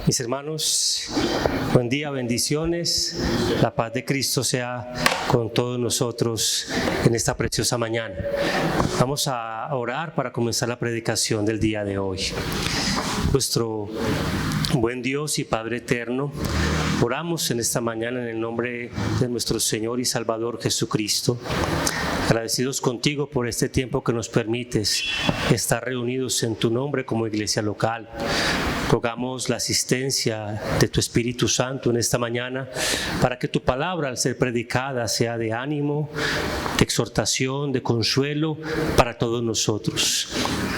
Mis hermanos, buen día, bendiciones. La paz de Cristo sea con todos nosotros en esta preciosa mañana. Vamos a orar para comenzar la predicación del día de hoy. Nuestro buen Dios y Padre eterno, oramos en esta mañana en el nombre de nuestro Señor y Salvador Jesucristo. Agradecidos contigo por este tiempo que nos permites estar reunidos en tu nombre como iglesia local. Rogamos la asistencia de tu Espíritu Santo en esta mañana para que tu palabra al ser predicada sea de ánimo, de exhortación, de consuelo para todos nosotros.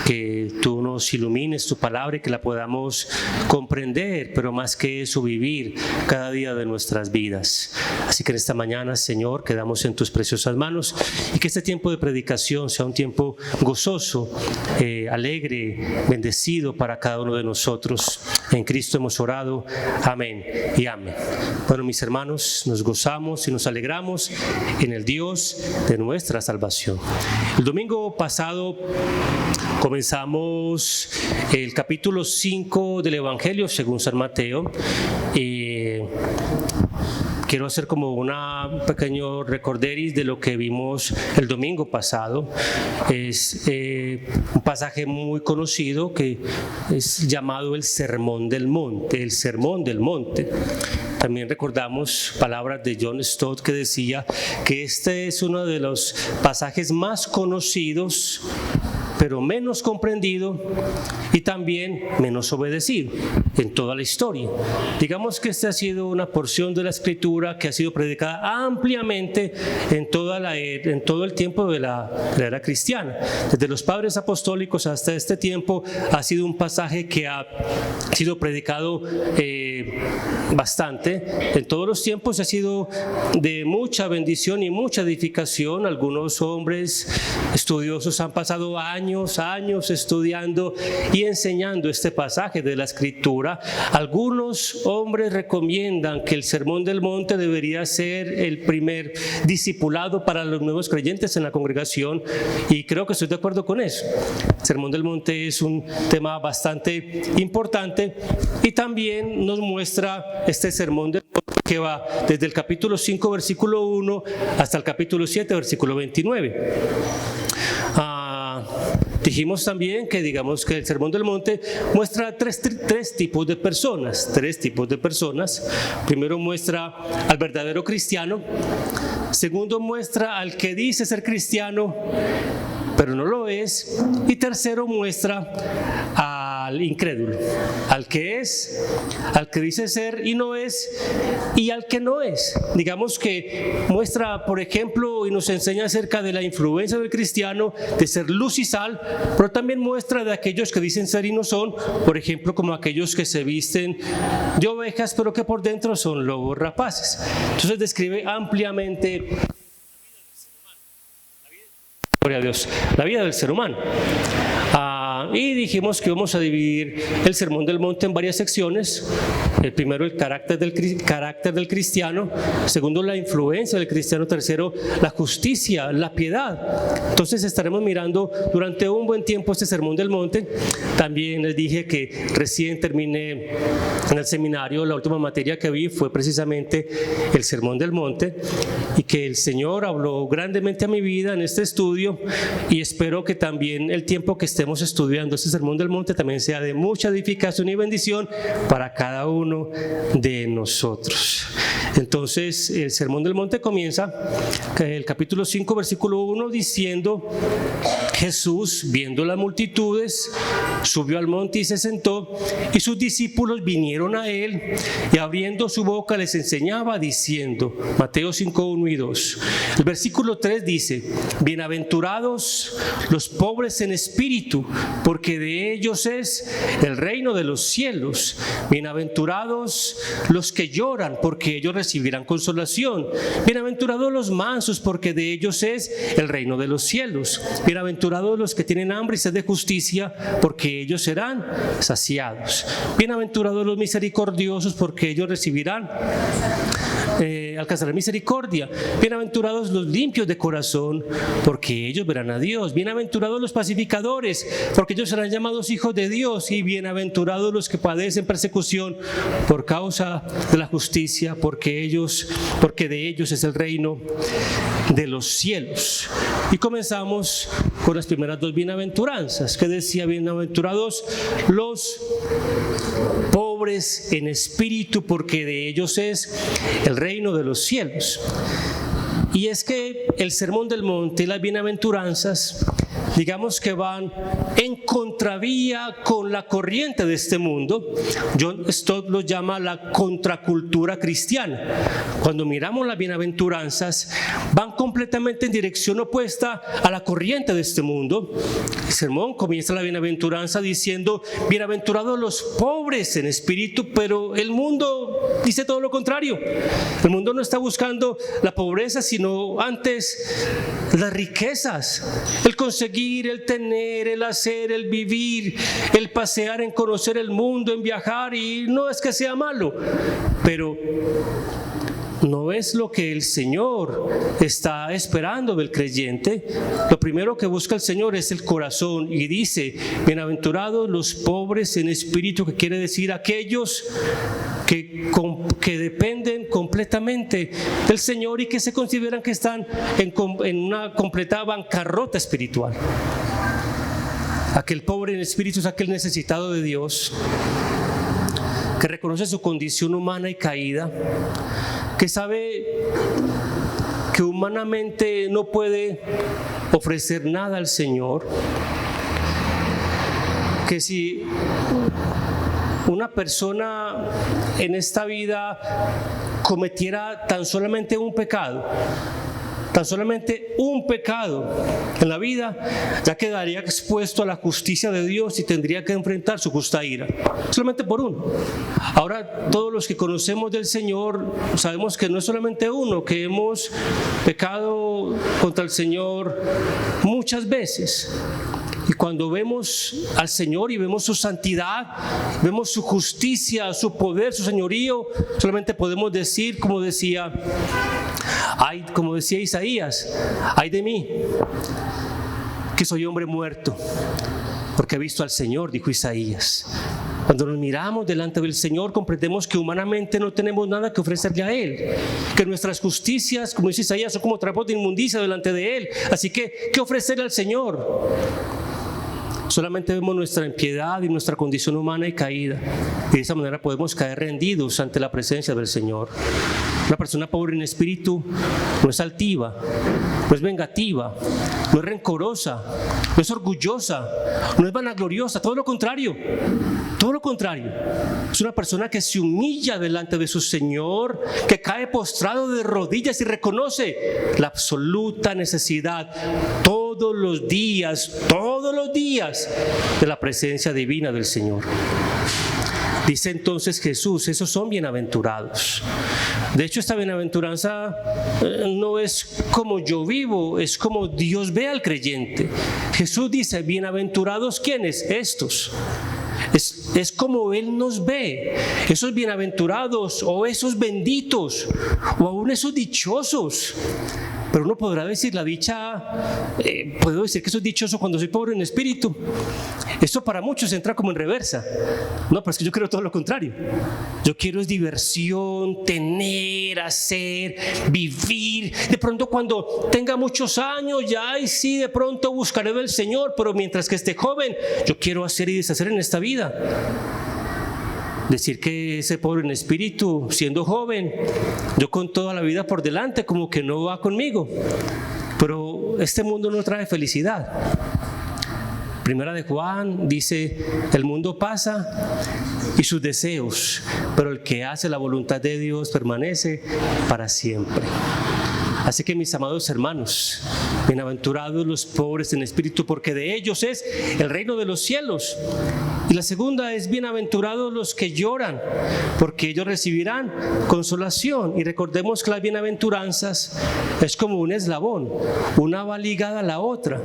Que tú nos ilumines tu palabra y que la podamos comprender, pero más que eso vivir cada día de nuestras vidas. Así que en esta mañana, Señor, quedamos en tus preciosas manos y que este tiempo de predicación sea un tiempo gozoso, alegre, bendecido para cada uno de nosotros. En Cristo hemos orado. Amén y amén. Bueno, mis hermanos, nos gozamos y nos alegramos en el Dios de nuestra salvación. El domingo pasado comenzamos el capítulo 5 del Evangelio según San Mateo. Quiero hacer como un pequeño recorderis de lo que vimos el domingo pasado. Es un pasaje muy conocido que es llamado el Sermón del Monte, el Sermón del Monte. También recordamos palabras de John Stott que decía que este es uno de los pasajes más conocidos, pero menos comprendido y también menos obedecido en toda la historia. Digamos que esta ha sido una porción de la Escritura que ha sido predicada ampliamente en todo el tiempo de la era cristiana. Desde los padres apostólicos hasta este tiempo ha sido un pasaje que ha sido predicado bastante. En todos los tiempos ha sido de mucha bendición y mucha edificación. Algunos hombres estudiosos han pasado años estudiando y enseñando este pasaje de la Escritura. Algunos hombres recomiendan que el Sermón del Monte debería ser el primer discipulado para los nuevos creyentes en la congregación, y creo que estoy de acuerdo con eso. El Sermón del Monte es un tema bastante importante y también nos muestra este Sermón del Monte que va desde el capítulo 5, versículo 1 hasta el capítulo 7, versículo 29. Dijimos también que el Sermón del Monte muestra tres tipos de personas. Primero muestra al verdadero cristiano. Segundo muestra al que dice ser cristiano, pero no lo es. Y tercero muestra al incrédulo, al que dice ser y no es, y al que no es. Digamos que muestra, por ejemplo, y nos enseña acerca de la influencia del cristiano de ser luz y sal, pero también muestra de aquellos que dicen ser y no son, por ejemplo, como aquellos que se visten de ovejas, pero que por dentro son lobos rapaces. Entonces describe ampliamente la vida del ser humano. Y dijimos que vamos a dividir el Sermón del Monte en varias secciones. El primero, el carácter del cristiano. Segundo, la influencia del cristiano. Tercero, la justicia, la piedad. Entonces estaremos mirando durante un buen tiempo este Sermón del Monte. También les dije que recién terminé en el seminario. La última materia que vi fue precisamente el Sermón del Monte, y que el Señor habló grandemente a mi vida en este estudio, y espero que también el tiempo que estemos estudiando este Sermón del Monte también sea de mucha edificación y bendición para cada uno de nosotros. Entonces, el Sermón del Monte comienza, el capítulo 5, versículo 1, diciendo: Jesús, viendo las multitudes, subió al monte y se sentó, y sus discípulos vinieron a él, y abriendo su boca les enseñaba diciendo, Mateo 5, 1 y 2. El versículo 3 dice: Bienaventurados los pobres en espíritu, porque de ellos es el reino de los cielos. Bienaventurados los que lloran, porque ellos recibirán consolación. Bienaventurados los mansos, porque de ellos es el reino de los cielos. Bienaventurados los que tienen hambre y sed de justicia, porque ellos serán saciados. Bienaventurados los misericordiosos, porque ellos recibirán alcanzarán misericordia. Bienaventurados los limpios de corazón, porque ellos verán a Dios. Bienaventurados los pacificadores, porque ellos serán llamados hijos de Dios. Y bienaventurados los que padecen persecución por causa de la justicia, porque de ellos es el reino de los cielos. Y comenzamos con las primeras dos bienaventuranzas, que decía: bienaventurados los pobres en espíritu, porque de ellos es el reino de los cielos. Y es que el Sermón del Monte y las bienaventuranzas, digamos que van en contravía con la corriente de este mundo. John Stott lo llama la contracultura cristiana. Cuando miramos las bienaventuranzas, van completamente en dirección opuesta a la corriente de este mundo. El sermón comienza la bienaventuranza diciendo: bienaventurados los pobres en espíritu, pero el mundo dice todo lo contrario. El mundo no está buscando la pobreza, sino antes las riquezas, el conseguir, el tener, el hacer, el vivir, el pasear, en conocer el mundo, en viajar. Y no es que sea malo, pero no es lo que el Señor está esperando del creyente. Lo primero que busca el Señor es el corazón, y dice: bienaventurados los pobres en espíritu, que quiere decir aquellos que dependen completamente del Señor y que se consideran que están en una completa bancarrota espiritual. Aquel pobre en espíritu es aquel necesitado de Dios, que reconoce su condición humana y caída, que sabe que humanamente no puede ofrecer nada al Señor, que si una persona en esta vida cometiera tan solamente un pecado en la vida, ya quedaría expuesto a la justicia de Dios y tendría que enfrentar su justa ira, solamente por uno. Ahora, todos los que conocemos del Señor sabemos que no es solamente uno, que hemos pecado contra el Señor muchas veces. Y cuando vemos al Señor y vemos su santidad, vemos su justicia, su poder, su señorío, solamente podemos decir, como decía Isaías: ay de mí, que soy hombre muerto, porque he visto al Señor, dijo Isaías. Cuando nos miramos delante del Señor, comprendemos que humanamente no tenemos nada que ofrecerle a Él, que nuestras justicias, como dice Isaías, son como trapos de inmundicia delante de Él. Así que, ¿qué ofrecerle al Señor? Solamente vemos nuestra impiedad y nuestra condición humana y caída, y de esa manera podemos caer rendidos ante la presencia del Señor. Una persona pobre en espíritu no es altiva, no es vengativa, no es rencorosa, no es orgullosa, no es vanagloriosa, todo lo contrario. Es una persona que se humilla delante de su Señor, que cae postrado de rodillas y reconoce la absoluta necesidad todos los días de la presencia divina del Señor. Dice entonces Jesús: esos son bienaventurados. De hecho, esta bienaventuranza no es como yo vivo, es como Dios ve al creyente. Jesús dice: bienaventurados, ¿quiénes? Estos. Es como Él nos ve. Esos bienaventurados, o esos benditos, o aún esos dichosos. Pero uno podrá decir la dicha, puedo decir que soy dichoso cuando soy pobre en espíritu. Esto para muchos entra como en reversa. No, pero es que yo quiero todo lo contrario. Yo quiero es diversión, tener, hacer, vivir. De pronto cuando tenga muchos años, ya y sí, de pronto buscaré del Señor, pero mientras que esté joven, yo quiero hacer y deshacer en esta vida. Decir que ese pobre en espíritu, siendo joven, yo con toda la vida por delante, como que no va conmigo. Pero este mundo no trae felicidad. Primera de Juan dice: el mundo pasa y sus deseos, pero el que hace la voluntad de Dios permanece para siempre. Así que, mis amados hermanos, Bienaventurados los pobres en espíritu, porque de ellos es el reino de los cielos. Y la segunda es: bienaventurados los que lloran, porque ellos recibirán consolación. Y recordemos que las bienaventuranzas es como un eslabón, una va ligada a la otra.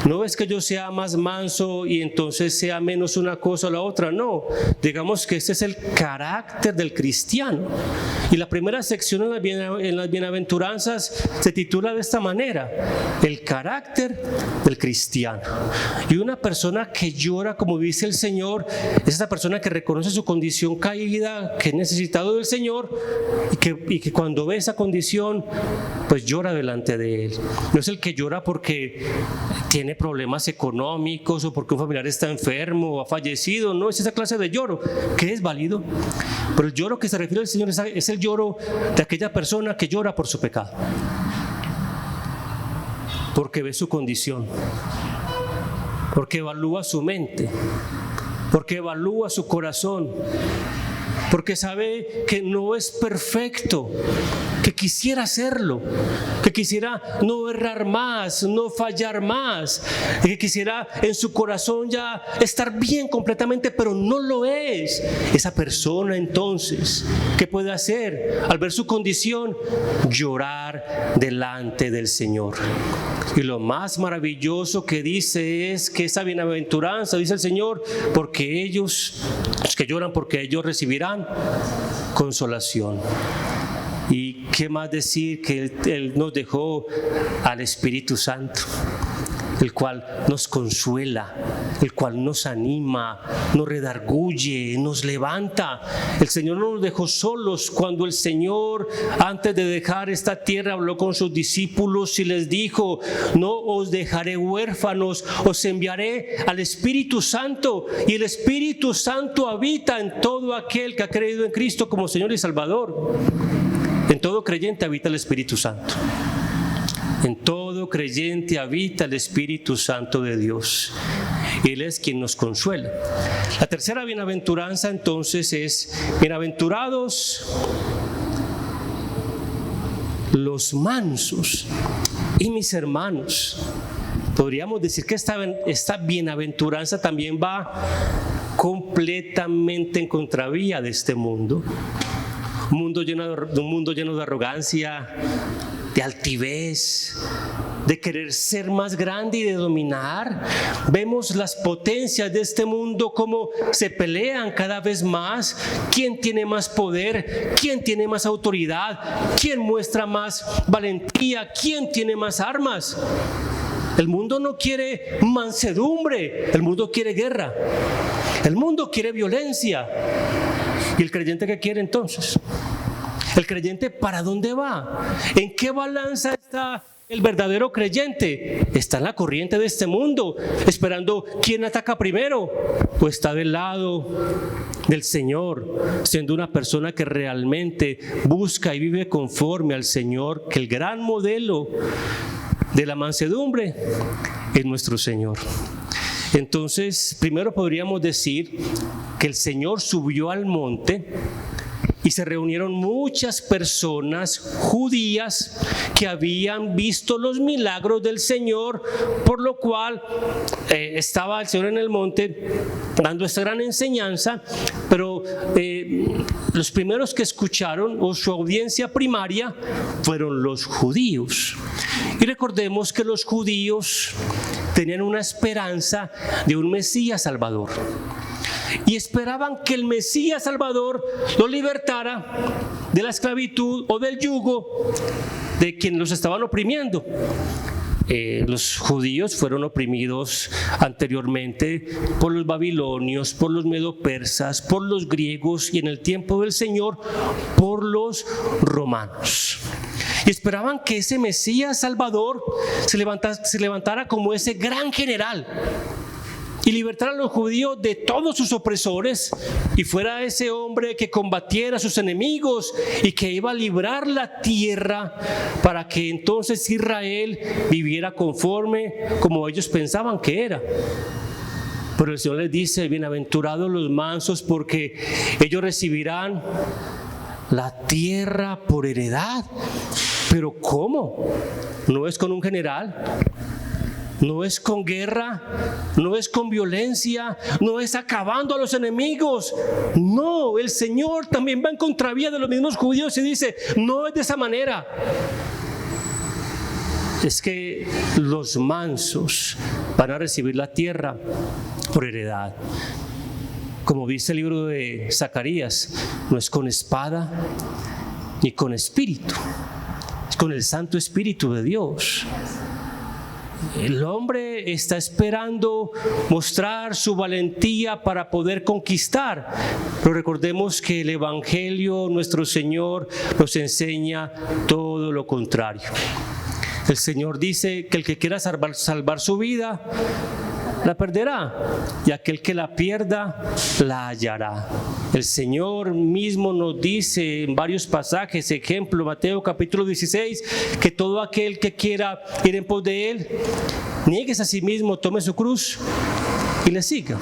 No es que yo sea más manso y entonces sea menos una cosa o la otra, no. Digamos que este es el carácter del cristiano. Y la primera sección en las bienaventuranzas se titula de esta manera: el carácter del cristiano. Y una persona que llora, como dice el Señor, es esa persona que reconoce su condición caída, que es necesitado del Señor, y que cuando ve esa condición, pues llora delante de Él. No es el que llora porque tiene problemas económicos o porque un familiar está enfermo o ha fallecido. No es esa clase de lloro, que es válido. Pero el lloro que se refiere al Señor es el lloro de aquella persona que llora por su pecado, porque ve su condición, porque evalúa su mente, porque evalúa su corazón, porque sabe que no es perfecto, que quisiera hacerlo, que quisiera no errar más, no fallar más, que quisiera en su corazón ya estar bien completamente, pero no lo es. Esa persona entonces, ¿qué puede hacer? Al ver su condición, llorar delante del Señor. Y lo más maravilloso que dice es que esa bienaventuranza, dice el Señor, porque ellos, los que lloran, porque ellos recibirán consolación. Y qué más decir que Él nos dejó al Espíritu Santo, el cual nos consuela, el cual nos anima, nos redarguye, nos levanta. El Señor no nos dejó solos. Cuando el Señor, antes de dejar esta tierra, habló con sus discípulos y les dijo: no os dejaré huérfanos, os enviaré al Espíritu Santo. Y el Espíritu Santo habita en todo aquel que ha creído en Cristo como Señor y Salvador. En todo creyente habita el Espíritu Santo. En todo creyente habita el Espíritu Santo de Dios. Él es quien nos consuela. La tercera bienaventuranza entonces es: bienaventurados los mansos. Y mis hermanos, podríamos decir que esta bienaventuranza también va completamente en contravía de este mundo. Un mundo lleno de arrogancia, de altivez, de querer ser más grande y de dominar. Vemos las potencias de este mundo como se pelean cada vez más. ¿Quién tiene más poder? ¿Quién tiene más autoridad? ¿Quién muestra más valentía? ¿Quién tiene más armas? El mundo no quiere mansedumbre, el mundo quiere guerra, el mundo quiere violencia. ¿Y el creyente qué quiere entonces? ¿El creyente para dónde va? ¿En qué balanza está el verdadero creyente? ¿Está en la corriente de este mundo, esperando quién ataca primero? ¿O está del lado del Señor, siendo una persona que realmente busca y vive conforme al Señor, que el gran modelo de la mansedumbre es nuestro Señor? Entonces, primero podríamos decir que el Señor subió al monte y se reunieron muchas personas judías que habían visto los milagros del Señor, por lo cual estaba el Señor en el monte dando esta gran enseñanza, pero los primeros que escucharon, o su audiencia primaria, fueron los judíos. Y recordemos que los judíos tenían una esperanza de un Mesías Salvador. Y esperaban que el Mesías Salvador los libertara de la esclavitud o del yugo de quien los estaban oprimiendo. Los judíos fueron oprimidos anteriormente por los babilonios, por los medo-persas, por los griegos y en el tiempo del Señor por los romanos. Y esperaban que ese Mesías Salvador se levantara como ese gran general y libertara a los judíos de todos sus opresores, y fuera ese hombre que combatiera a sus enemigos y que iba a librar la tierra para que entonces Israel viviera conforme como ellos pensaban que era. Pero el Señor les dice: bienaventurados los mansos, porque ellos recibirán la tierra por heredad. Pero ¿cómo? No es con un general, no es con guerra, no es con violencia, no es acabando a los enemigos. No, el Señor también va en contravía de los mismos judíos y dice, no es de esa manera. Es que los mansos van a recibir la tierra por heredad. Como dice el libro de Zacarías, no es con espada ni con espíritu, es con el Santo Espíritu de Dios. El hombre está esperando mostrar su valentía para poder conquistar, pero recordemos que el Evangelio, nuestro Señor, nos enseña todo lo contrario. El Señor dice que el que quiera salvar su vida, la perderá, y aquel que la pierda, la hallará. El Señor mismo nos dice en varios pasajes, ejemplo, Mateo capítulo 16, que todo aquel que quiera ir en pos de Él, niéguese a sí mismo, tome su cruz y le siga.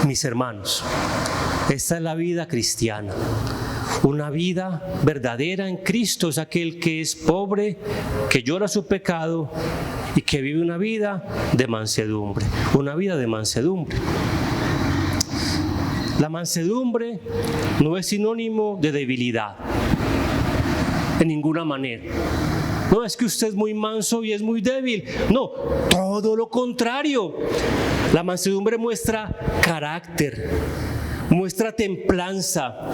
Mis hermanos, esta es la vida cristiana. Una vida verdadera en Cristo es aquel que es pobre, que llora su pecado y que vive una vida de mansedumbre. Una vida de mansedumbre. La mansedumbre no es sinónimo de debilidad, en ninguna manera. No es que usted es muy manso y es muy débil. No, todo lo contrario. La mansedumbre muestra carácter, muestra templanza,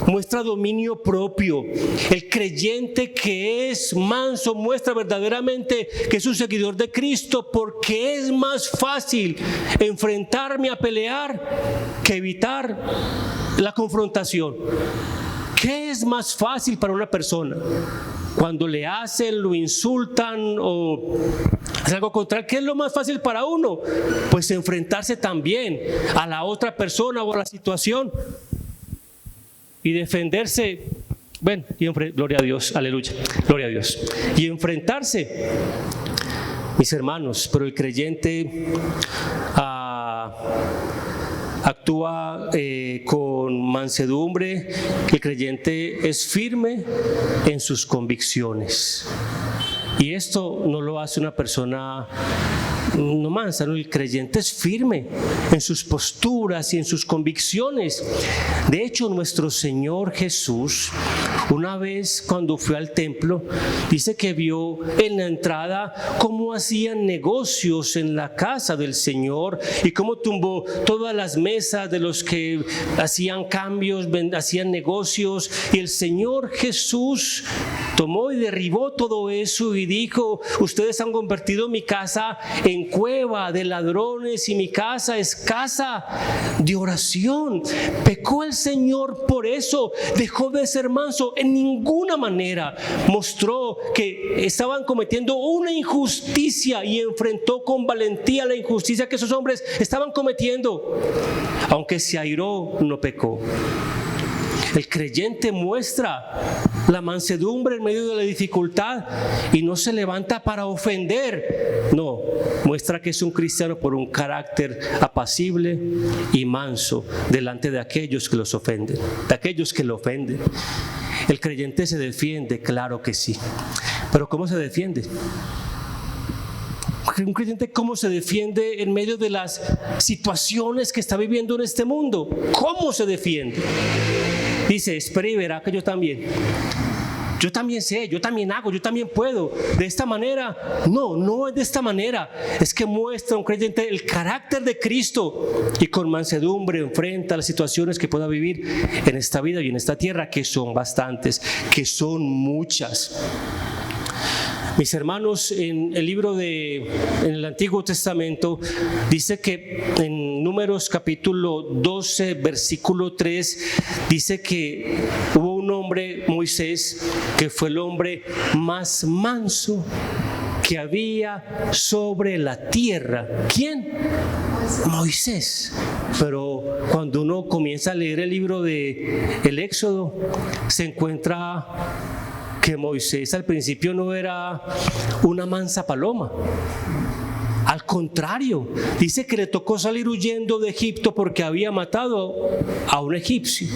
muestra dominio propio. El creyente que es manso muestra verdaderamente que es un seguidor de Cristo, porque es más fácil enfrentarme a pelear que evitar la confrontación. ¿Qué es más fácil para una persona? Cuando le hacen, lo insultan o es algo contrario, ¿qué es lo más fácil para uno? Pues enfrentarse también a la otra persona o a la situación y defenderse. Bueno, gloria a Dios, aleluya, gloria a Dios. Y enfrentarse, mis hermanos, pero el creyente actúa con mansedumbre. El creyente es firme en sus convicciones. Y esto no lo hace una persona no mansa, no. El creyente es firme en sus posturas y en sus convicciones. De hecho, nuestro Señor Jesús, una vez cuando fue al templo, dice que vio en la entrada cómo hacían negocios en la casa del Señor y cómo tumbó todas las mesas de los que hacían cambios, hacían negocios, y el Señor Jesús tomó y derribó todo eso y dijo: ustedes han convertido mi casa en cueva de ladrones y mi casa es casa de oración. Pecó el Señor por eso, dejó de ser manso. En ninguna manera mostró que estaban cometiendo una injusticia y enfrentó con valentía la injusticia que esos hombres estaban cometiendo. Aunque se airó, no pecó. El creyente muestra la mansedumbre en medio de la dificultad y no se levanta para ofender. No, muestra que es un cristiano por un carácter apacible y manso delante de aquellos que los ofenden, de aquellos que lo ofenden. El creyente se defiende, claro que sí. Pero ¿cómo se defiende? Un creyente, ¿cómo se defiende en medio de las situaciones que está viviendo en este mundo? ¿Cómo se defiende? Dice: espere y verá que yo también sé, yo también hago, yo también puedo. De esta manera, no es de esta manera. Es que muestra un creyente el carácter de Cristo y con mansedumbre enfrenta las situaciones que pueda vivir en esta vida y en esta tierra, que son bastantes, que son muchas. Mis hermanos, en el Antiguo Testamento dice que en Números capítulo 12, versículo 3, dice que hubo un hombre, Moisés, que fue el hombre más manso que había sobre la tierra. ¿Quién? Moisés. Pero cuando uno comienza a leer el libro de el Éxodo, se encuentra que Moisés al principio no era una mansa paloma. Al contrario, dice que le tocó salir huyendo de Egipto porque había matado a un egipcio,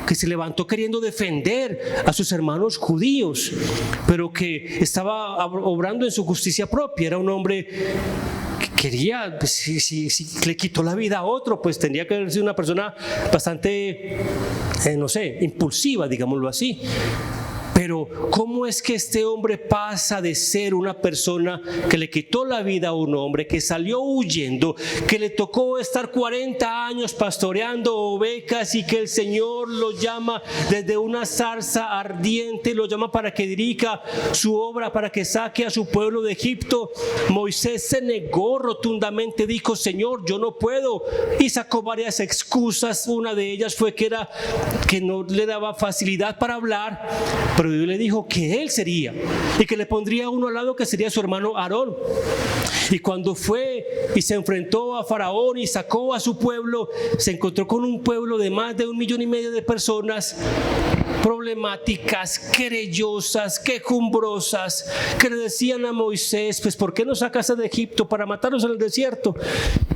que se levantó queriendo defender a sus hermanos judíos, pero que estaba obrando en su justicia propia. Era un hombre que quería, pues, si le quitó la vida a otro, pues tendría que haber sido una persona bastante, impulsiva, digámoslo así. Pero ¿cómo es que este hombre pasa de ser una persona que le quitó la vida a un hombre, que salió huyendo, que le tocó estar 40 años pastoreando ovejas y que el Señor lo llama desde una zarza ardiente, lo llama para que dirija su obra, para que saque a su pueblo de Egipto? Moisés se negó rotundamente, dijo: Señor, yo no puedo, y sacó varias excusas. Una de ellas fue que no le daba facilidad para hablar, pero Dios le dijo que él sería, y que le pondría uno al lado que sería su hermano Aarón. Y cuando fue y se enfrentó a Faraón y sacó a su pueblo, se encontró con un pueblo de más de 1,5 millones de personas, problemáticas, querellosas, quejumbrosas, que le decían a Moisés: pues ¿por qué nos sacaste de Egipto para matarnos en el desierto?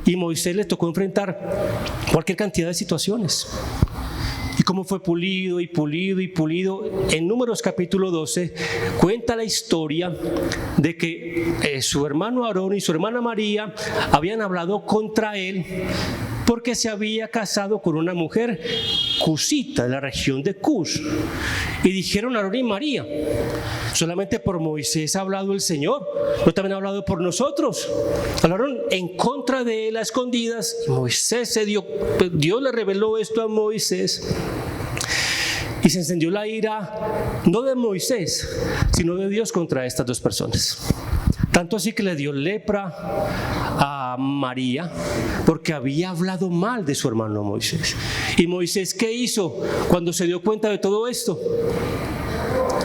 Y Moisés le tocó enfrentar cualquier cantidad de situaciones. Y cómo fue pulido y pulido y pulido. En Números capítulo 12 cuenta la historia de que su hermano Aarón y su hermana María habían hablado contra él porque se había casado con una mujer cusita de la región de Cus. Y dijeron a Aarón y María: solamente por Moisés ha hablado el Señor, pero también ha hablado por nosotros. Hablaron en contra de él a escondidas. Dios le reveló esto a Moisés. Y se encendió la ira, no de Moisés, sino de Dios contra estas dos personas. Tanto así que le dio lepra a María porque había hablado mal de su hermano Moisés. ¿Y Moisés qué hizo cuando se dio cuenta de todo esto?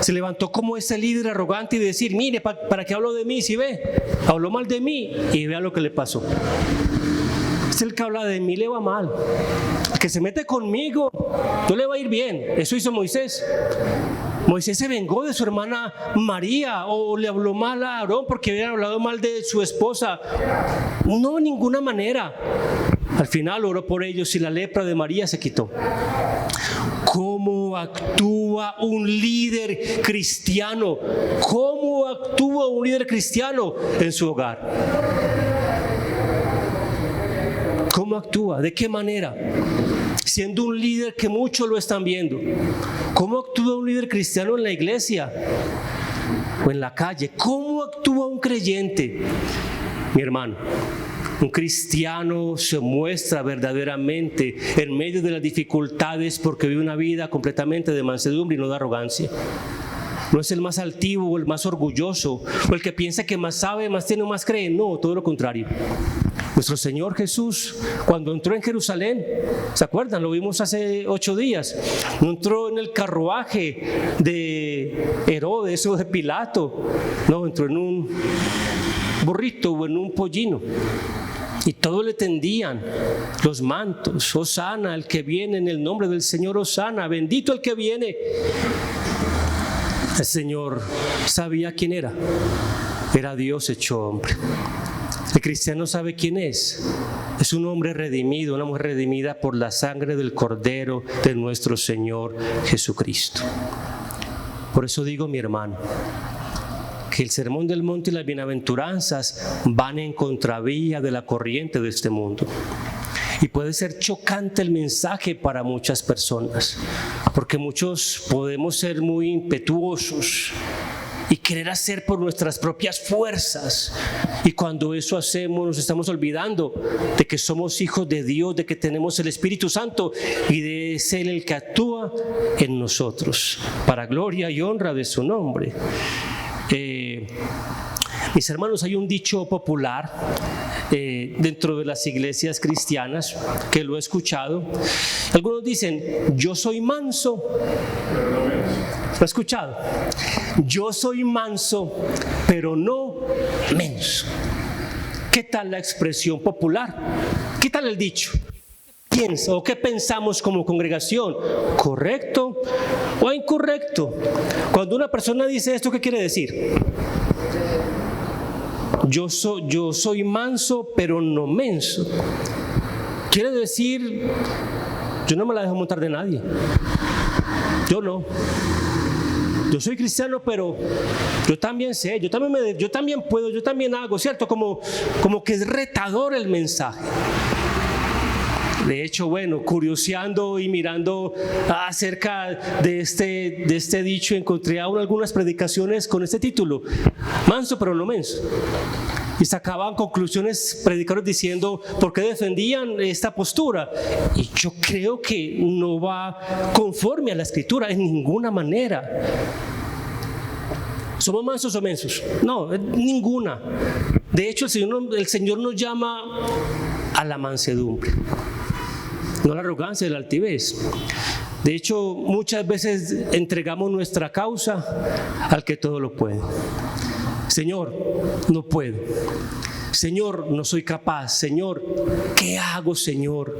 Se levantó como ese líder arrogante y decir: mire, ¿para qué habló de mí? Si ve, habló mal de mí, y vea lo que le pasó. Es el que habla de mí, le va mal. El que se mete conmigo, no le va a ir bien. Eso hizo Moisés. Moisés se vengó de su hermana María, o le habló mal a Aarón porque había hablado mal de su esposa. No, de ninguna manera. Al final oró por ellos y la lepra de María se quitó. ¿Cómo actúa un líder cristiano? ¿Cómo actúa un líder cristiano en su hogar? ¿Cómo actúa? ¿De qué manera? Siendo un líder que muchos lo están viendo. ¿Cómo actúa un líder cristiano en la iglesia o en la calle? ¿Cómo actúa un creyente? Mi hermano, un cristiano se muestra verdaderamente en medio de las dificultades porque vive una vida completamente de mansedumbre y no de arrogancia. No es el más altivo o el más orgulloso o el que piensa que más sabe, más tiene, más cree. No, todo lo contrario. Nuestro Señor Jesús, cuando entró en Jerusalén, ¿se acuerdan? Lo vimos hace 8 días. No entró en el carruaje de Herodes o de Pilato. No, entró en un burrito o en un pollino. Y todos le tendían los mantos. Hosana, el que viene en el nombre del Señor, Hosana, bendito el que viene. El Señor sabía quién era. Era Dios hecho hombre. El cristiano sabe quién es. Es un hombre redimido, una mujer redimida por la sangre del Cordero de nuestro Señor Jesucristo. Por eso digo, mi hermano, que el Sermón del Monte y las bienaventuranzas van en contravía de la corriente de este mundo. Y puede ser chocante el mensaje para muchas personas, porque muchos podemos ser muy impetuosos y querer hacer por nuestras propias fuerzas. Y cuando eso hacemos, nos estamos olvidando de que somos hijos de Dios, de que tenemos el Espíritu Santo y de ser el que actúa en nosotros, para gloria y honra de su nombre. Mis hermanos, hay un dicho popular dentro de las iglesias cristianas que lo he escuchado. Algunos dicen: yo soy manso. ¿Lo he escuchado? Yo soy manso, pero no menso. ¿Qué tal la expresión popular? ¿Qué tal el dicho? ¿Qué piensa o qué pensamos como congregación? ¿Correcto o incorrecto? Cuando una persona dice esto, ¿qué quiere decir? yo soy manso, pero no menso. Quiere decir, yo no me la dejo montar de nadie. Yo no. Yo soy cristiano, pero yo también sé, yo también puedo, yo también hago, ¿cierto? Como que es retador el mensaje. De hecho, bueno, curioseando y mirando acerca de este dicho, encontré aún algunas predicaciones con este título: manso pero no menso. Y sacaban conclusiones predicadores diciendo por qué defendían esta postura. Y yo creo que no va conforme a la Escritura en ninguna manera. ¿Somos mansos o mensos? No, ninguna. De hecho, el Señor nos llama a la mansedumbre, no a la arrogancia y la altivez. De hecho, muchas veces entregamos nuestra causa al que todo lo puede. Señor, no puedo. Señor, no soy capaz. Señor, ¿qué hago, Señor?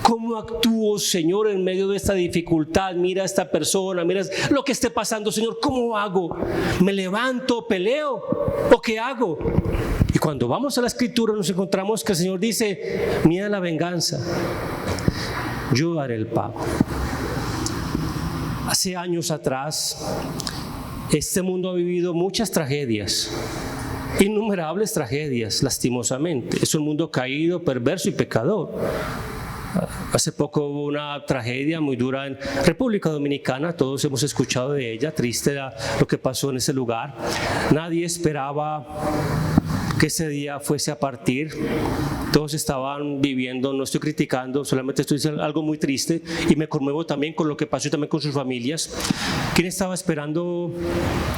¿Cómo actúo, Señor, en medio de esta dificultad? Mira a esta persona, mira lo que esté pasando, Señor. ¿Cómo hago? ¿Me levanto, peleo o qué hago? Y cuando vamos a la Escritura nos encontramos que el Señor dice: mira la venganza, yo daré el pago. Hace años atrás, este mundo ha vivido muchas tragedias, innumerables tragedias, lastimosamente. Es un mundo caído, perverso y pecador. Hace poco hubo una tragedia muy dura en República Dominicana, todos hemos escuchado de ella, triste lo que pasó en ese lugar. Nadie esperaba que ese día fuese a partir. Todos estaban viviendo, no estoy criticando, solamente estoy diciendo algo muy triste, y me conmuevo también con lo que pasó y también con sus familias. ¿Quién estaba esperando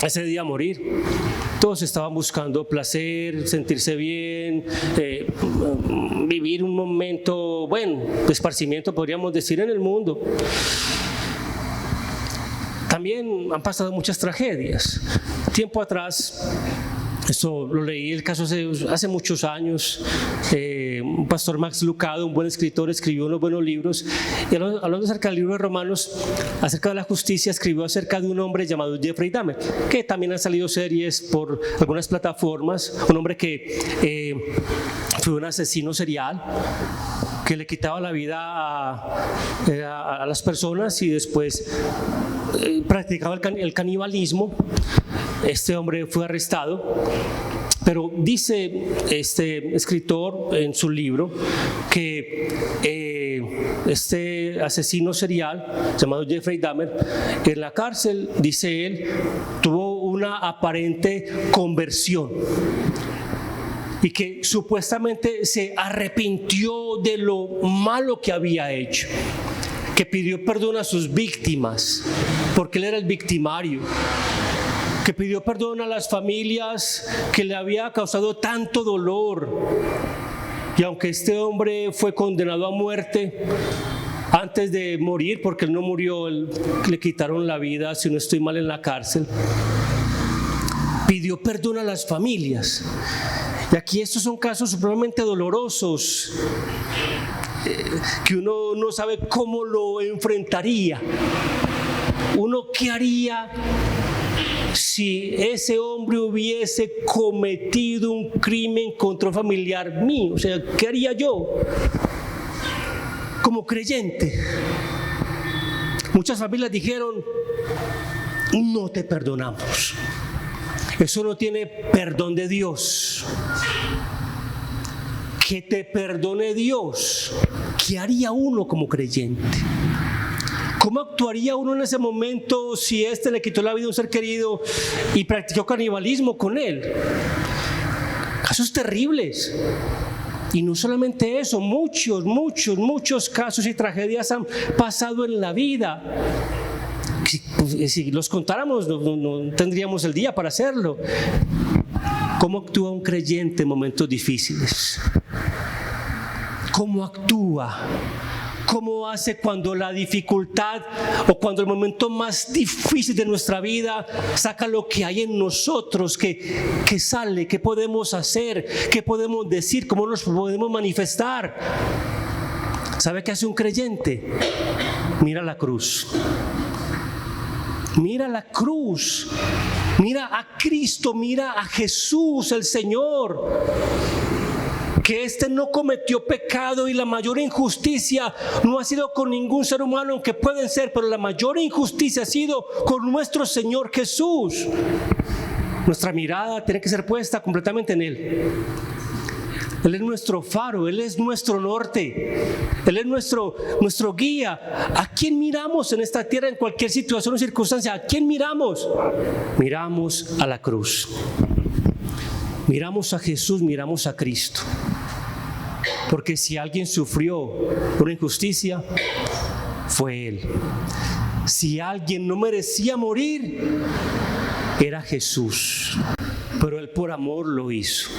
ese día morir? Todos estaban buscando placer, sentirse bien, vivir un momento, bueno, de esparcimiento, podríamos decir, en el mundo. También han pasado muchas tragedias. Tiempo atrás, esto lo leí, el caso hace muchos años, un pastor Max Lucado, un buen escritor, escribió unos buenos libros, y hablando acerca del libro de Romanos, acerca de la justicia, escribió acerca de un hombre llamado Jeffrey Dahmer, que también han salido series por algunas plataformas, un hombre que fue un asesino serial, que le quitaba la vida a las personas y después practicaba el canibalismo. Este hombre fue arrestado, pero dice este escritor en su libro que este asesino serial llamado Jeffrey Dahmer, en la cárcel, dice él, tuvo una aparente conversión y que supuestamente se arrepintió de lo malo que había hecho, que pidió perdón a sus víctimas porque él era el victimario, que pidió perdón a las familias que le había causado tanto dolor. Y aunque este hombre fue condenado a muerte, antes de morir, porque él no murió, le quitaron la vida, si no estoy mal, en la cárcel, pidió perdón a las familias. Y aquí estos son casos supremamente dolorosos, que uno no sabe cómo lo enfrentaría. Uno, ¿qué haría si ese hombre hubiese cometido un crimen contra un familiar mío? O sea, ¿qué haría yo como creyente? Muchas familias dijeron: no te perdonamos. Eso no tiene perdón de Dios. Que te perdone Dios. ¿Qué haría uno como creyente? ¿Cómo actuaría uno en ese momento si este le quitó la vida a un ser querido y practicó canibalismo con él? Casos terribles. Y no solamente eso, muchos casos y tragedias han pasado en la vida. Si los contáramos, no tendríamos el día para hacerlo. ¿Cómo actúa un creyente en momentos difíciles? ¿Cómo actúa? ¿Cómo hace cuando la dificultad o cuando el momento más difícil de nuestra vida saca lo que hay en nosotros, que sale, qué podemos hacer, qué podemos decir, cómo nos podemos manifestar? ¿Sabe qué hace un creyente? Mira la cruz. Mira la cruz. Mira a Cristo, mira a Jesús el Señor, que éste no cometió pecado y la mayor injusticia no ha sido con ningún ser humano, aunque pueden ser, pero la mayor injusticia ha sido con nuestro Señor Jesús. Nuestra mirada tiene que ser puesta completamente en Él. Él es nuestro faro, Él es nuestro norte, Él es nuestro guía. ¿A quién miramos en esta tierra en cualquier situación o circunstancia? ¿A quién miramos? Miramos a la cruz. Miramos a Jesús, miramos a Cristo. Porque si alguien sufrió una injusticia, fue Él. Si alguien no merecía morir, era Jesús. Pero Él por amor lo hizo.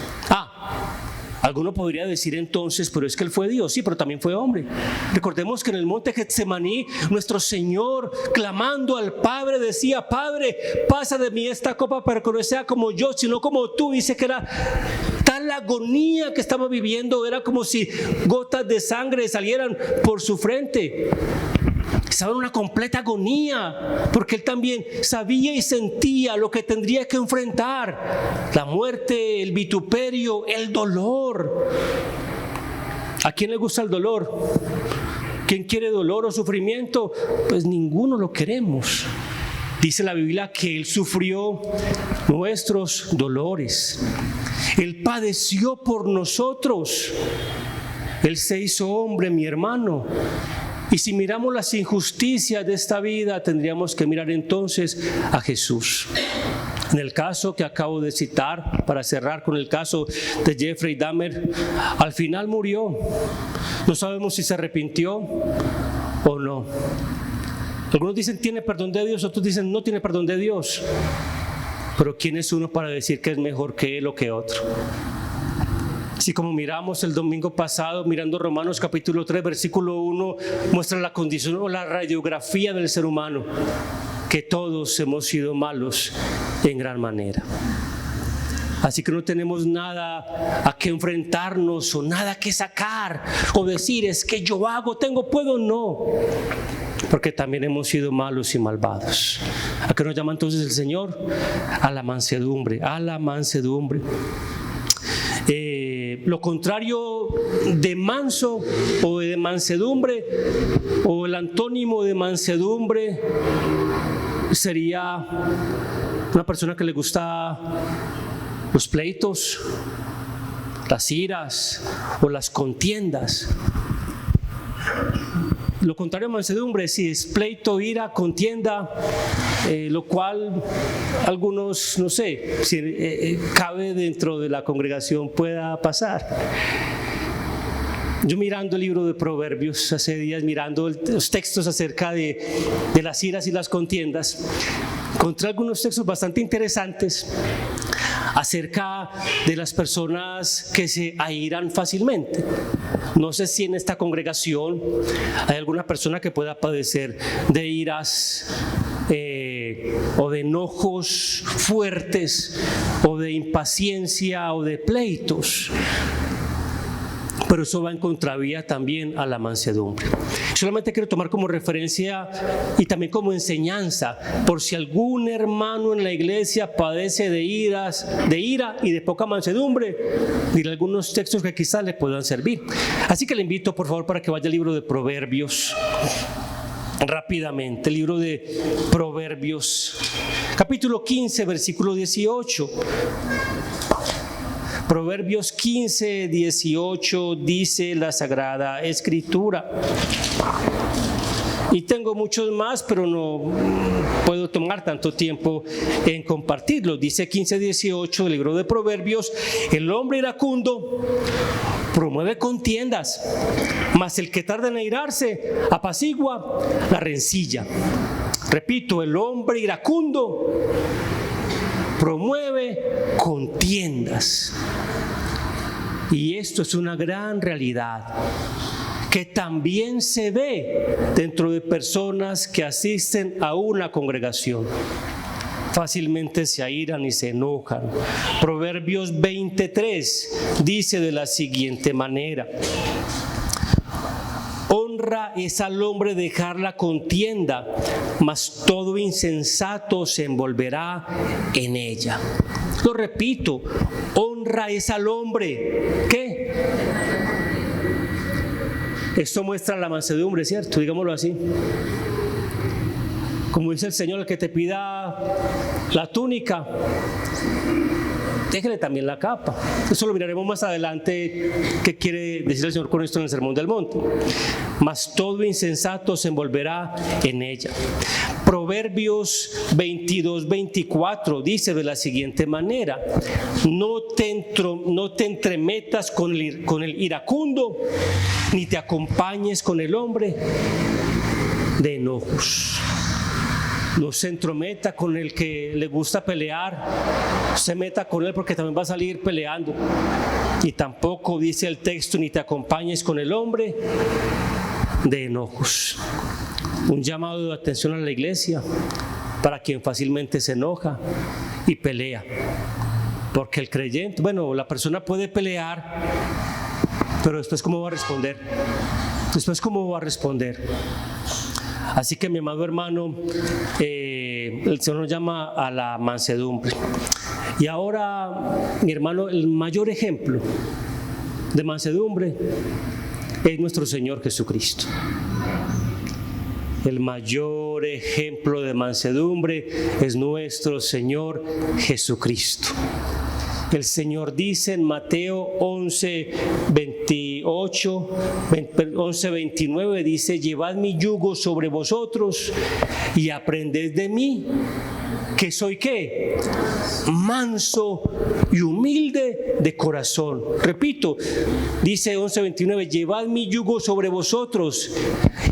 Alguno podría decir entonces, pero es que Él fue Dios. Sí, pero también fue hombre. Recordemos que en el monte Getsemaní, nuestro Señor, clamando al Padre, decía: Padre, pasa de mí esta copa, para que no sea como yo, sino como tú. Dice que era tal la agonía que estaba viviendo, era como si gotas de sangre salieran por su frente. Estaba en una completa agonía, porque Él también sabía y sentía lo que tendría que enfrentar: la muerte, el vituperio, el dolor. ¿A quién le gusta el dolor? ¿Quién quiere dolor o sufrimiento? Pues ninguno lo queremos. Dice la Biblia que Él sufrió nuestros dolores. Él padeció por nosotros. Él se hizo hombre, mi hermano. Y si miramos las injusticias de esta vida, tendríamos que mirar entonces a Jesús. En el caso que acabo de citar, para cerrar con el caso de Jeffrey Dahmer, al final murió. No sabemos si se arrepintió o no. Algunos dicen tiene perdón de Dios, otros dicen no tiene perdón de Dios. Pero ¿quién es uno para decir que es mejor que él o que otro? Así como miramos el domingo pasado, mirando Romanos capítulo 3, versículo 1, muestra la condición o la radiografía del ser humano, que todos hemos sido malos en gran manera. Así que no tenemos nada a que enfrentarnos o nada que sacar o decir es que yo hago, tengo, puedo, no. Porque también hemos sido malos y malvados. ¿A qué nos llama entonces el Señor? A la mansedumbre, a la mansedumbre. Lo contrario de manso o de mansedumbre, o el antónimo de mansedumbre, sería una persona que le gusta los pleitos, las iras o las contiendas. Lo contrario a mansedumbre, sí, es pleito, ira, contienda, lo cual algunos, no sé, si cabe dentro de la congregación pueda pasar. Yo mirando el libro de Proverbios hace días, mirando los textos acerca de las iras y las contiendas, encontré algunos textos bastante interesantes acerca de las personas que se airan fácilmente. No sé si en esta congregación hay alguna persona que pueda padecer de iras o de enojos fuertes o de impaciencia o de pleitos. Pero eso va en contravía también a la mansedumbre. Solamente quiero tomar como referencia y también como enseñanza, por si algún hermano en la iglesia padece de ira y de poca mansedumbre, diré algunos textos que quizás le puedan servir. Así que le invito, por favor, para que vaya al libro de Proverbios. Rápidamente, el libro de Proverbios, capítulo 15, versículo 18. Proverbios 15, 18 dice la Sagrada Escritura. Y tengo muchos más, pero no puedo tomar tanto tiempo en compartirlos. Dice 15, 18 del libro de Proverbios: el hombre iracundo promueve contiendas, mas el que tarda en airarse apacigua la rencilla. Repito, el hombre iracundo promueve contiendas. Y esto es una gran realidad que también se ve dentro de personas que asisten a una congregación. Fácilmente se airan y se enojan. Proverbios 23 dice de la siguiente manera: Honra es al hombre dejar la contienda, mas todo insensato se envolverá en ella. Lo repito, honra es al hombre. ¿Qué? Esto muestra la mansedumbre, ¿cierto? Digámoslo así. Como dice el Señor, el que te pida la túnica, déjele también la capa. Eso lo miraremos más adelante, qué quiere decir el Señor con esto en el Sermón del Monte. Mas todo insensato se envolverá en ella. Proverbios 22-24 dice de la siguiente manera: no te entremetas con el iracundo, ni te acompañes con el hombre de enojos. No se entrometa con el que le gusta pelear, se meta con él porque también va a salir peleando. Y tampoco dice el texto, ni te acompañes con el hombre de enojos. Un llamado de atención a la iglesia para quien fácilmente se enoja y pelea. Porque el creyente, la persona puede pelear, pero después ¿cómo va a responder? Así que mi amado hermano, el Señor nos llama a la mansedumbre. Y ahora, mi hermano, el mayor ejemplo de mansedumbre es nuestro Señor Jesucristo. El mayor ejemplo de mansedumbre es nuestro Señor Jesucristo. El Señor dice en Mateo 11:29, dice: llevad mi yugo sobre vosotros y aprended de mí, que soy ¿qué? Manso y humilde de corazón. Repito, dice 11:29, llevad mi yugo sobre vosotros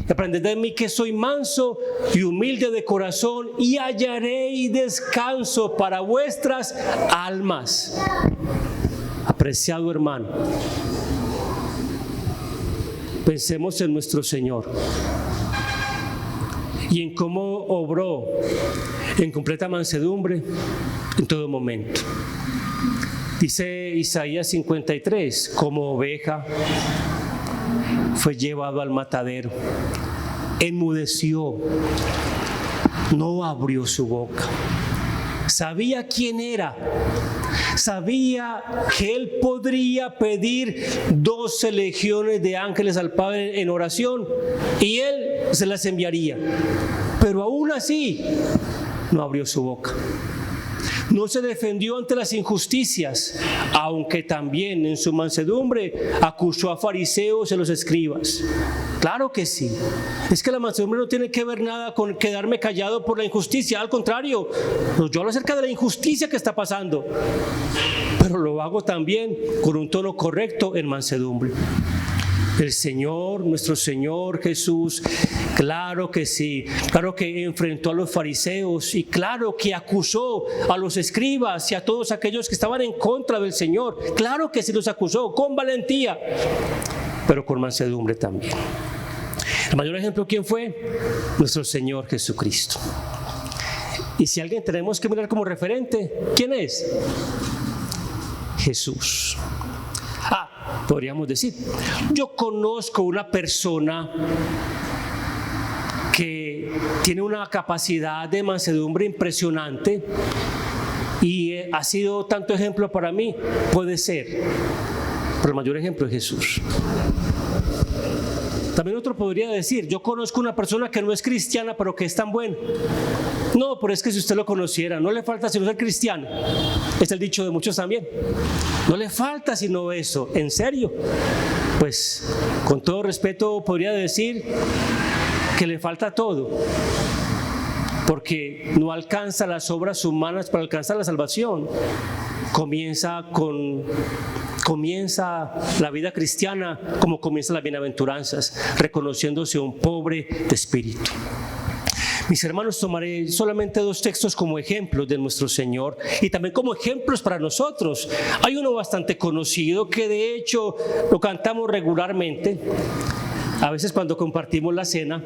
y aprended de mí, que soy manso y humilde de corazón, y hallaréis descanso para vuestras almas. Apreciado hermano, pensemos en nuestro Señor y en cómo obró en completa mansedumbre en todo momento. Dice Isaías 53, como oveja fue llevado al matadero, enmudeció, no abrió su boca. Sabía quién era, sabía que él podría pedir 12 legiones de ángeles al Padre en oración y él se las enviaría, pero aún así no abrió su boca. No se defendió ante las injusticias, aunque también en su mansedumbre acusó a fariseos y a los escribas. Claro que sí. Es que la mansedumbre no tiene que ver nada con quedarme callado por la injusticia. Al contrario, yo hablo acerca de la injusticia que está pasando, pero lo hago también con un tono correcto en mansedumbre. El Señor, nuestro Señor Jesús, claro que sí, claro que enfrentó a los fariseos y claro que acusó a los escribas y a todos aquellos que estaban en contra del Señor. Claro que sí los acusó con valentía, pero con mansedumbre también. El mayor ejemplo, ¿quién fue? Nuestro Señor Jesucristo. Y si alguien tenemos que mirar como referente, ¿quién es? Jesús. Podríamos decir, yo conozco una persona que tiene una capacidad de mansedumbre impresionante y ha sido tanto ejemplo para mí. Puede ser, pero el mayor ejemplo es Jesús. También otro podría decir, yo conozco una persona que no es cristiana, pero que es tan buena. No, pero es que si usted lo conociera, no le falta sino ser cristiano. Es el dicho de muchos también. No le falta sino eso. ¿En serio? Pues, con todo respeto, podría decir que le falta todo, porque no alcanza las obras humanas para alcanzar la salvación. Comienza la vida cristiana como comienzan las bienaventuranzas, reconociéndose un pobre de espíritu. Mis hermanos, tomaré solamente 2 textos como ejemplos de nuestro Señor y también como ejemplos para nosotros. Hay uno bastante conocido que de hecho lo cantamos regularmente, a veces cuando compartimos la cena,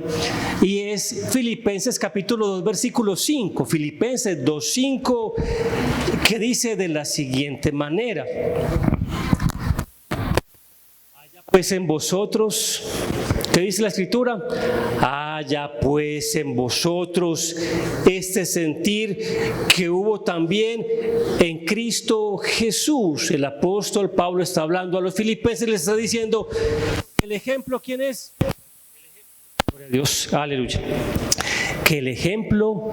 y es Filipenses capítulo 2 versículo 5, Filipenses 2:5, que dice de la siguiente manera: haya pues en vosotros ¿Qué dice la Escritura? Haya pues en vosotros este sentir que hubo también en Cristo Jesús. El apóstol Pablo está hablando a los filipenses, les está diciendo, ¿el ejemplo quién es? Gloria a Dios, aleluya. Que el ejemplo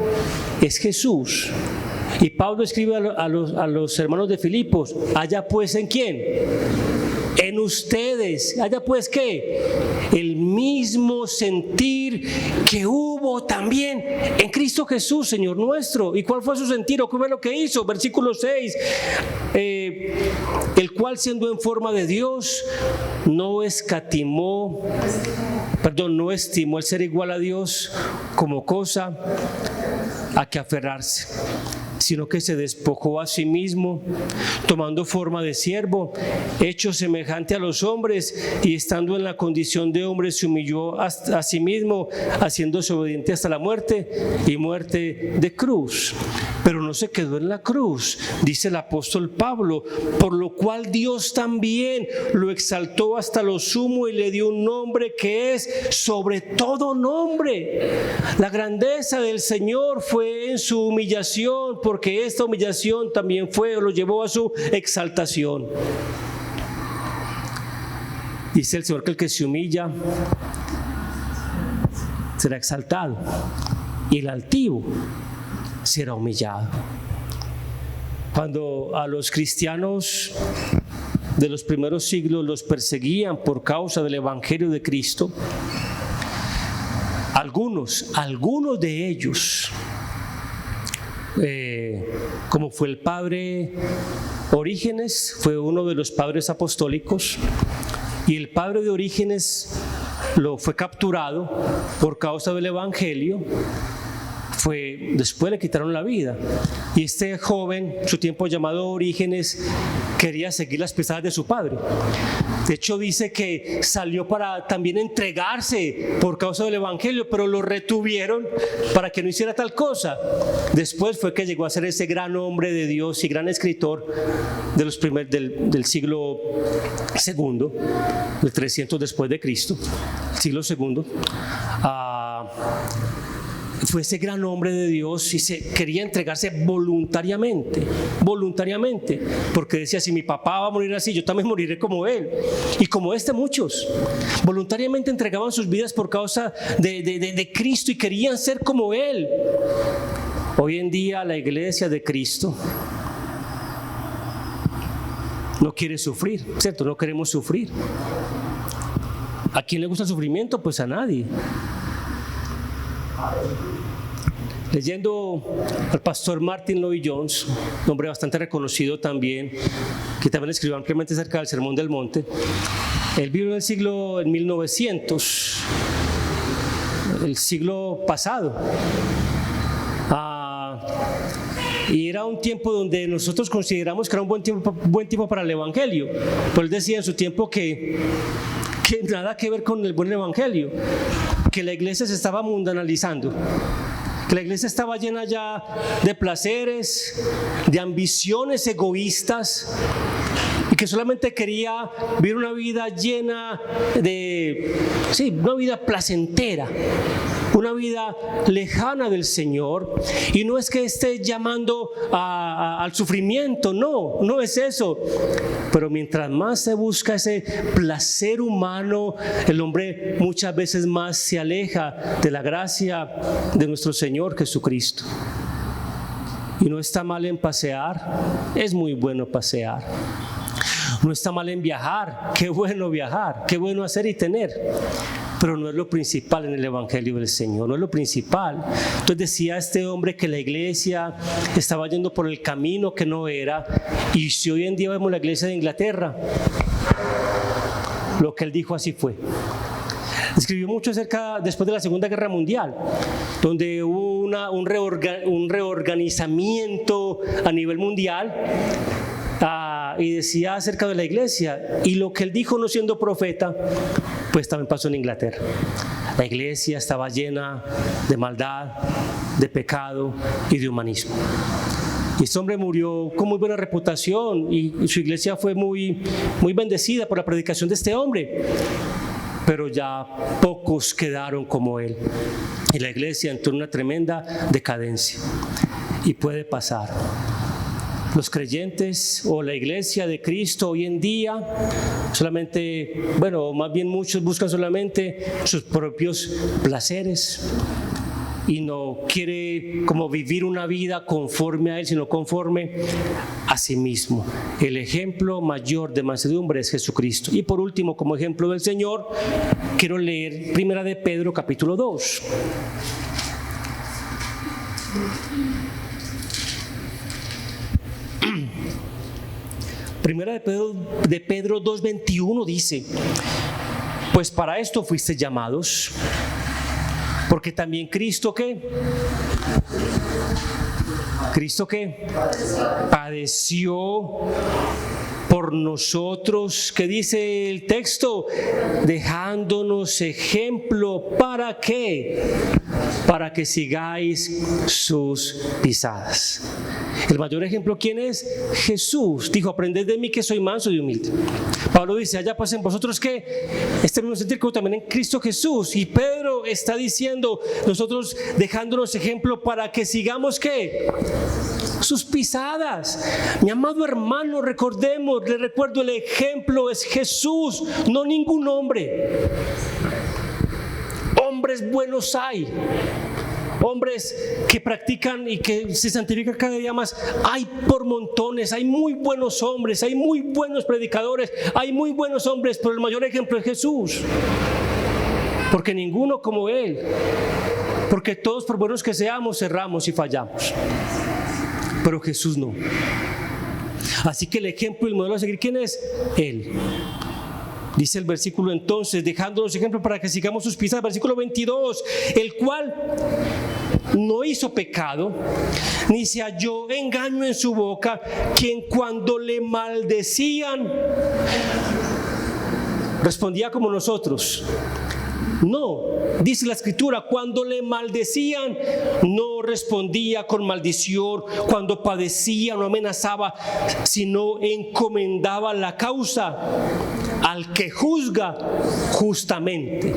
es Jesús. Y Pablo escribe a los hermanos de Filipos, haya pues en quién, en ustedes, haya pues qué, el mismo sentir que hubo también en Cristo Jesús, Señor nuestro. ¿Y cuál fue su sentir? ¿O qué fue lo que hizo? Versículo 6, el cual siendo en forma de Dios, no estimó el ser igual a Dios como cosa a que aferrarse, sino que se despojó a sí mismo, tomando forma de siervo, hecho semejante a los hombres, y estando en la condición de hombre se humilló a sí mismo, haciéndose obediente hasta la muerte y muerte de cruz. Pero no se quedó en la cruz, dice el apóstol Pablo, por lo cual Dios también lo exaltó hasta lo sumo y le dio un nombre que es sobre todo nombre. La grandeza del Señor fue en su humillación, porque esta humillación también lo llevó a su exaltación. Dice el Señor que el que se humilla será exaltado y el altivo será humillado. Cuando a los cristianos de los primeros siglos los perseguían por causa del Evangelio de Cristo, algunos de ellos, como fue el padre Orígenes, fue uno de los padres apostólicos, y el padre de Orígenes fue capturado por causa del Evangelio. Después le quitaron la vida, y este joven, su tiempo llamado Orígenes, quería seguir las pisadas de su padre. De hecho dice que salió para también entregarse por causa del Evangelio, pero lo retuvieron para que no hiciera tal cosa. Después fue que llegó a ser ese gran hombre de Dios y gran escritor de los del siglo II, del 300 después de Cristo, siglo II. Fue ese gran hombre de Dios y quería entregarse voluntariamente, porque decía, si mi papá va a morir así, yo también moriré como él. Y como muchos voluntariamente entregaban sus vidas por causa de Cristo y querían ser como él. Hoy en día la iglesia de Cristo no quiere sufrir, ¿cierto? No queremos sufrir. ¿A quién le gusta el sufrimiento? Pues a nadie. Leyendo al pastor Martin Lloyd-Jones, un hombre bastante reconocido también, que también escribió ampliamente acerca del Sermón del Monte. Él vivió en 1900, el siglo pasado, y era un tiempo donde nosotros consideramos que era un buen tiempo para el Evangelio. Pero él decía en su tiempo que nada que ver con el buen Evangelio, que la iglesia se estaba mundanalizando, que la iglesia estaba llena ya de placeres, de ambiciones egoístas, y que solamente quería vivir una vida llena una vida placentera, una vida lejana del Señor. Y no es que esté llamando al sufrimiento, no es eso. Pero mientras más se busca ese placer humano, el hombre muchas veces más se aleja de la gracia de nuestro Señor Jesucristo. Y no está mal en pasear, es muy bueno pasear. No está mal en viajar, qué bueno viajar, qué bueno hacer y tener. Pero no es lo principal en el Evangelio del Señor, no es lo principal. Entonces decía este hombre que la iglesia estaba yendo por el camino que no era. Y si hoy en día vemos la iglesia de Inglaterra, lo que él dijo así fue. Escribió mucho después de la Segunda Guerra Mundial, donde hubo un reorganizamiento a nivel mundial. Y decía acerca de la iglesia, y lo que él dijo no siendo profeta, pues también pasó en Inglaterra. La iglesia estaba llena de maldad, de pecado y de humanismo. Y este hombre murió con muy buena reputación, y su iglesia fue muy, muy bendecida por la predicación de este hombre. pero ya pocos quedaron como él. Y la iglesia entró en una tremenda decadencia. Y puede pasar. Los creyentes o la iglesia de Cristo hoy en día solamente, más bien muchos buscan solamente sus propios placeres y no quiere como vivir una vida conforme a Él, sino conforme a sí mismo. El ejemplo mayor de mansedumbre es Jesucristo. Y por último, como ejemplo del Señor, quiero leer 1 de Pedro capítulo 2. Primera de Pedro 2:21 dice: pues para esto fuiste llamados, porque también Cristo ¿qué? Padeció por nosotros, que dice el texto, dejándonos ejemplo, ¿para qué? Para que sigáis sus pisadas. El mayor ejemplo, ¿quién es? Jesús. Dijo: aprended de mí que soy manso y humilde. Pablo dice: allá pues en vosotros que este mismo sentir como también en Cristo Jesús. Y Pedro está diciendo: nosotros dejándonos ejemplo para que sigamos ¿qué? Sus pisadas. Mi amado hermano, recordemos, le recuerdo, el ejemplo es Jesús, no ningún hombre. Hombres buenos hay, hombres que practican y que se santifican cada día más, hay por montones. Hay muy buenos hombres, hay muy buenos predicadores, hay muy buenos hombres, pero el mayor ejemplo es Jesús, porque ninguno como Él, porque todos, por buenos que seamos, erramos y fallamos, pero Jesús no. Así que el ejemplo y el modelo a seguir, ¿quién es? Él. Dice el versículo entonces, dejándonos ejemplo para que sigamos sus pisadas. Versículo 22, el cual no hizo pecado, ni se halló engaño en su boca, quien cuando le maldecían respondía como nosotros. No, dice la Escritura, cuando le maldecían no respondía con maldición, cuando padecía no amenazaba, sino encomendaba la causa al que juzga justamente.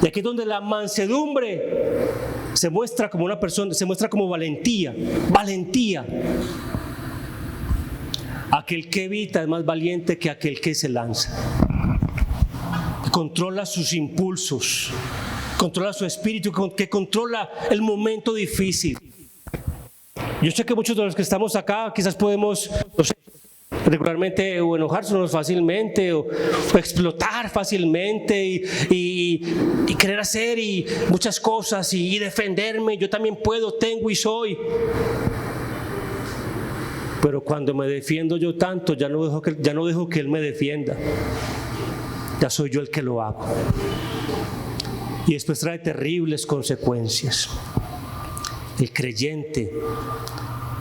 Y aquí es donde la mansedumbre se muestra como una persona, se muestra como valentía. Aquel que evita es más valiente que aquel que se lanza. Controla sus impulsos, controla su espíritu, que controla el momento difícil. Yo sé que muchos de los que estamos acá quizás podemos, no sé, regularmente o enojarnos fácilmente o explotar fácilmente y querer hacer y muchas cosas y defenderme. Yo también puedo, tengo y soy. Pero cuando me defiendo yo tanto, ya no dejo que Él me defienda. Ya soy yo el que lo hago. Y después trae terribles consecuencias. El creyente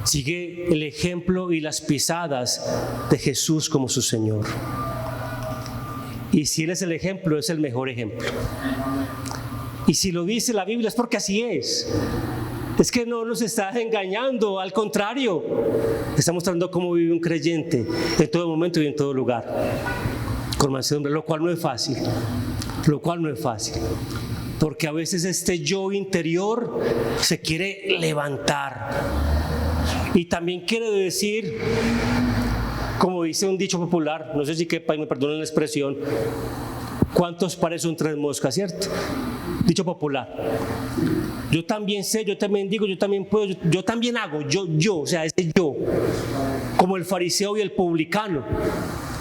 sigue el ejemplo y las pisadas de Jesús como su Señor. Y si Él es el ejemplo, es el mejor ejemplo. Y si lo dice la Biblia es porque así es. Es que no nos está engañando, al contrario, está mostrando cómo vive un creyente en todo momento y en todo lugar. Con mansedumbre, lo cual no es fácil, porque a veces este yo interior se quiere levantar y también quiere decir, como dice un dicho popular, no sé si quepa y me perdonen la expresión, ¿cuántos pares son tres moscas, cierto? Dicho popular. Yo también sé, yo también digo, yo también puedo, yo también hago, o sea, ese yo, como el fariseo y el publicano.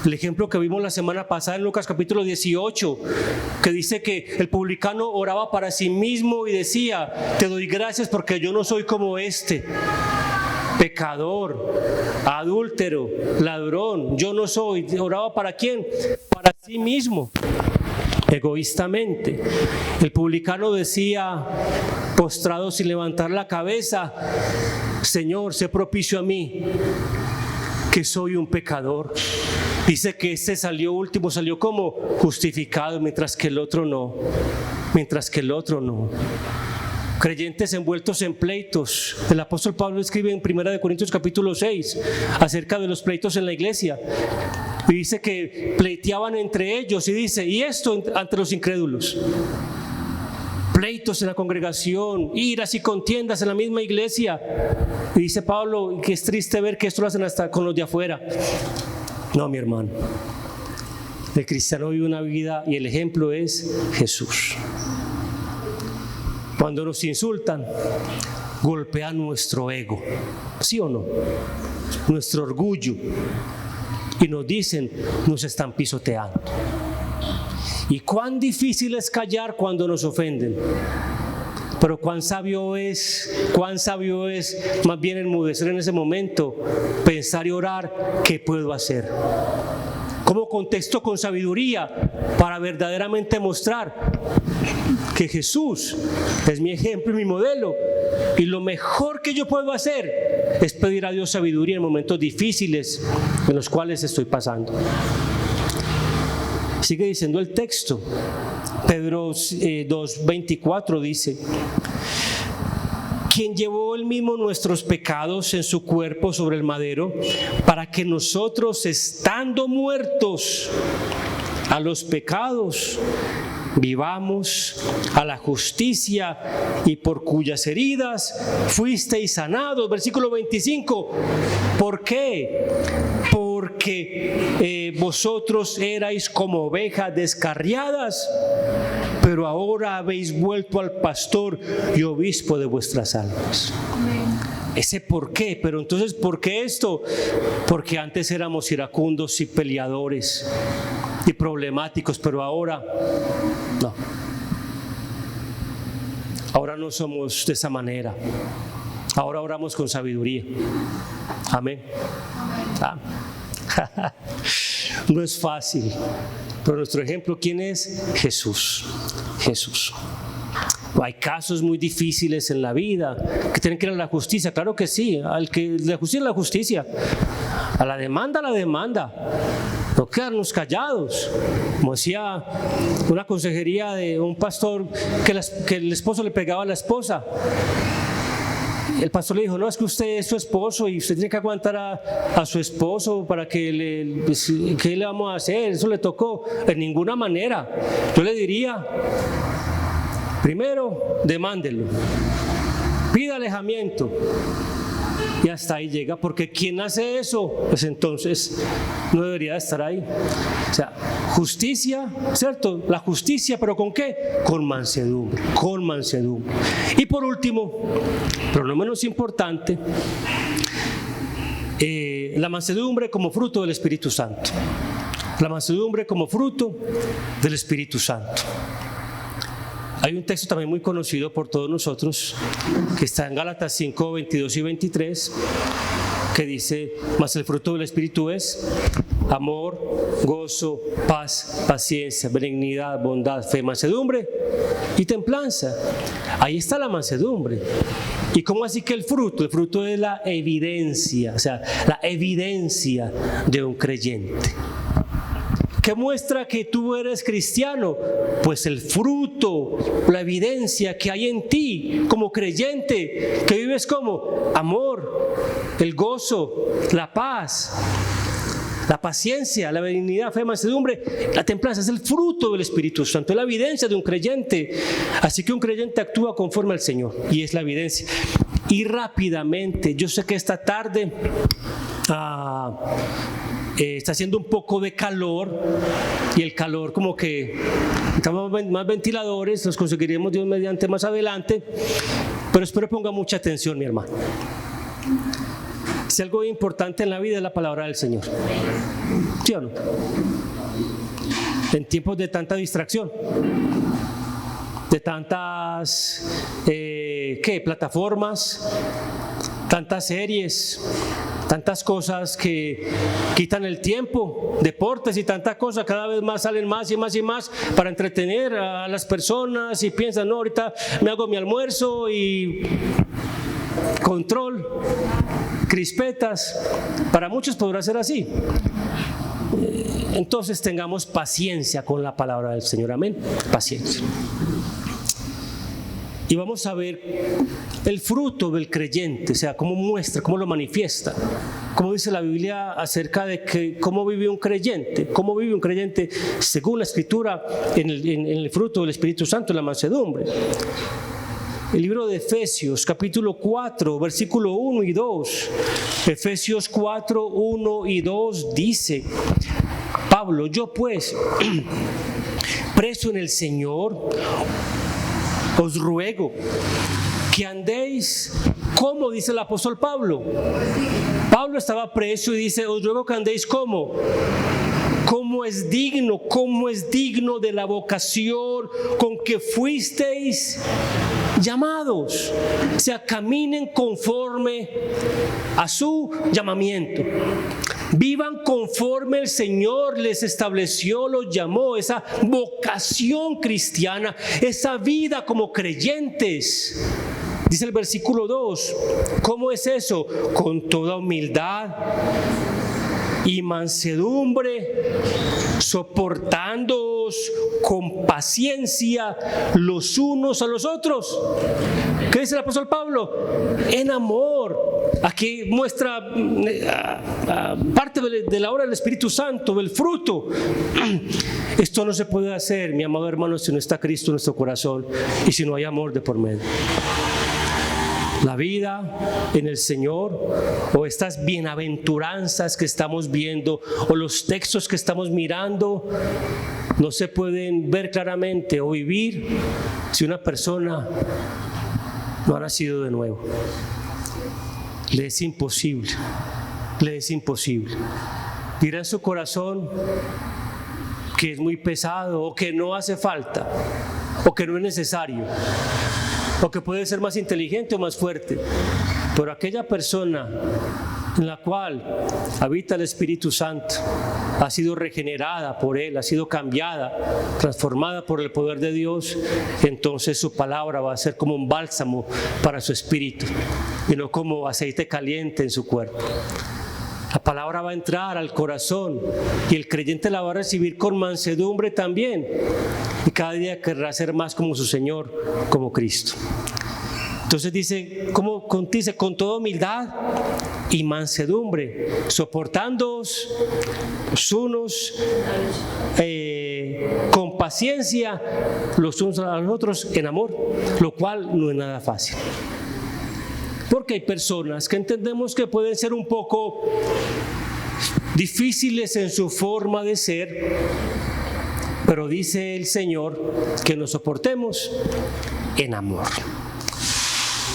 El ejemplo que vimos la semana pasada en Lucas capítulo 18, que dice que el publicano oraba para sí mismo y decía: te doy gracias porque yo no soy como este pecador, adúltero, ladrón. Yo no soy. ¿Oraba para quién? Para sí mismo, egoístamente. El publicano decía, postrado sin levantar la cabeza: Señor, sé propicio a mí, que soy un pecador. Dice que este último salió como justificado, mientras que el otro no. Creyentes envueltos en pleitos. El apóstol Pablo escribe en 1 Corintios capítulo 6 acerca de los pleitos en la iglesia. Y dice que pleiteaban entre ellos y dice, y esto ante los incrédulos. Pleitos en la congregación, iras y contiendas en la misma iglesia. Y dice Pablo que es triste ver que esto lo hacen hasta con los de afuera. No, mi hermano. El cristiano vive una vida y el ejemplo es Jesús. Cuando nos insultan, golpean nuestro ego, ¿sí o no? Nuestro orgullo. Y nos dicen, nos están pisoteando. Y cuán difícil es callar cuando nos ofenden. Pero cuán sabio es más bien enmudecer en ese momento, pensar y orar, ¿qué puedo hacer? ¿Cómo contesto con sabiduría para verdaderamente mostrar que Jesús es mi ejemplo y mi modelo? Y lo mejor que yo puedo hacer es pedir a Dios sabiduría en momentos difíciles en los cuales estoy pasando. Sigue diciendo el texto, Pedro 2:24 dice, quien llevó él mismo nuestros pecados en su cuerpo sobre el madero, para que nosotros, estando muertos a los pecados, vivamos a la justicia, y por cuyas heridas fuisteis sanados. Versículo 25. ¿Por qué? Porque vosotros erais como ovejas descarriadas, pero ahora habéis vuelto al pastor y obispo de vuestras almas. Ese por qué, pero entonces ¿por qué esto? Porque antes éramos iracundos y peleadores y problemáticos, pero ahora no. Ahora no somos de esa manera. Ahora oramos con sabiduría. Amén. No es fácil, pero nuestro ejemplo, ¿quién es? Jesús. Jesús. Hay casos muy difíciles en la vida que tienen que ir a la justicia. Claro que sí, al que la justicia es la justicia. A la demanda, no quedarnos callados. Como decía una consejería de un pastor que el esposo le pegaba a la esposa. El pastor le dijo, no, es que usted es su esposo y usted tiene que aguantar a su esposo para que ¿qué le vamos a hacer? Eso le tocó. En ninguna manera. Yo le diría, primero, demándelo, pida alejamiento. Y hasta ahí llega, porque quien hace eso, pues entonces no debería de estar ahí. O sea, justicia, ¿cierto? La justicia, ¿pero con qué? Con mansedumbre, con mansedumbre. Y por último, pero no menos importante, la mansedumbre como fruto del Espíritu Santo. La mansedumbre como fruto del Espíritu Santo. Hay un texto también muy conocido por todos nosotros, que está en Gálatas 5, 22 y 23, que dice, mas el fruto del Espíritu es amor, gozo, paz, paciencia, benignidad, bondad, fe, mansedumbre y templanza. Ahí está la mansedumbre. ¿Y cómo así que el fruto? El fruto es la evidencia, o sea, la evidencia de un creyente. ¿Qué muestra que tú eres cristiano? Pues el fruto, la evidencia que hay en ti como creyente, que vives como amor, el gozo, la paz, la paciencia, la benignidad, fe, mansedumbre, la templanza. Es el fruto del Espíritu Santo, es la evidencia de un creyente. Así que un creyente actúa conforme al Señor y es la evidencia. Y rápidamente, yo sé que esta tarde está haciendo un poco de calor, y el calor como que estamos más ventiladores, los conseguiremos Dios mediante más adelante, pero espero ponga mucha atención, mi hermano. Si algo importante en la vida es la palabra del Señor, ¿sí o no? En tiempos de tanta distracción, de tantas plataformas, tantas series, tantas cosas que quitan el tiempo, deportes y tantas cosas, cada vez más salen más y más y más para entretener a las personas, y piensan, no, ahorita me hago mi almuerzo y control, crispetas. Para muchos podrá ser así. Entonces tengamos paciencia con la palabra del Señor, amén, paciencia. Y vamos a ver el fruto del creyente, o sea, cómo muestra, cómo lo manifiesta, ¿Cómo dice la Biblia acerca de cómo vive un creyente? ¿Cómo vive un creyente según la Escritura en el fruto del Espíritu Santo, en la mansedumbre? El libro de Efesios, capítulo 4, versículo 1 y 2. Efesios 4, 1 y 2 dice Pablo: yo pues, preso en el Señor, os ruego que andéis como, dice el apóstol Pablo. Pablo estaba preso y dice: os ruego que andéis como. ¿Cómo es digno de la vocación con que fuisteis llamados? O sea, caminen conforme a su llamamiento. Vivan conforme el Señor les estableció, los llamó, esa vocación cristiana, esa vida como creyentes. Dice el versículo 2, ¿cómo es eso? Con toda humildad y mansedumbre, soportándoos con paciencia los unos a los otros. ¿Qué dice el apóstol Pablo? En amor. Aquí muestra parte de la obra del Espíritu Santo, del fruto. Esto no se puede hacer, mi amado hermano, si no está Cristo en nuestro corazón y si no hay amor de por medio. La vida en el Señor, o estas bienaventuranzas que estamos viendo, o los textos que estamos mirando, no se pueden ver claramente o vivir si una persona no ha nacido de nuevo. Le es imposible, dirá en su corazón que es muy pesado, o que no hace falta, o que no es necesario, o que puede ser más inteligente o más fuerte. Pero aquella persona en la cual habita el Espíritu Santo ha sido regenerada por Él, ha sido cambiada, transformada por el poder de Dios, entonces su palabra va a ser como un bálsamo para su espíritu y no como aceite caliente en su cuerpo. La palabra va a entrar al corazón y el creyente la va a recibir con mansedumbre también, y cada día querrá ser más como su Señor, como Cristo. Entonces dice, dice, con toda humildad y mansedumbre, soportándoos los unos con paciencia los unos a los otros en amor, lo cual no es nada fácil. Porque hay personas que entendemos que pueden ser un poco difíciles en su forma de ser, pero dice el Señor que nos soportemos en amor.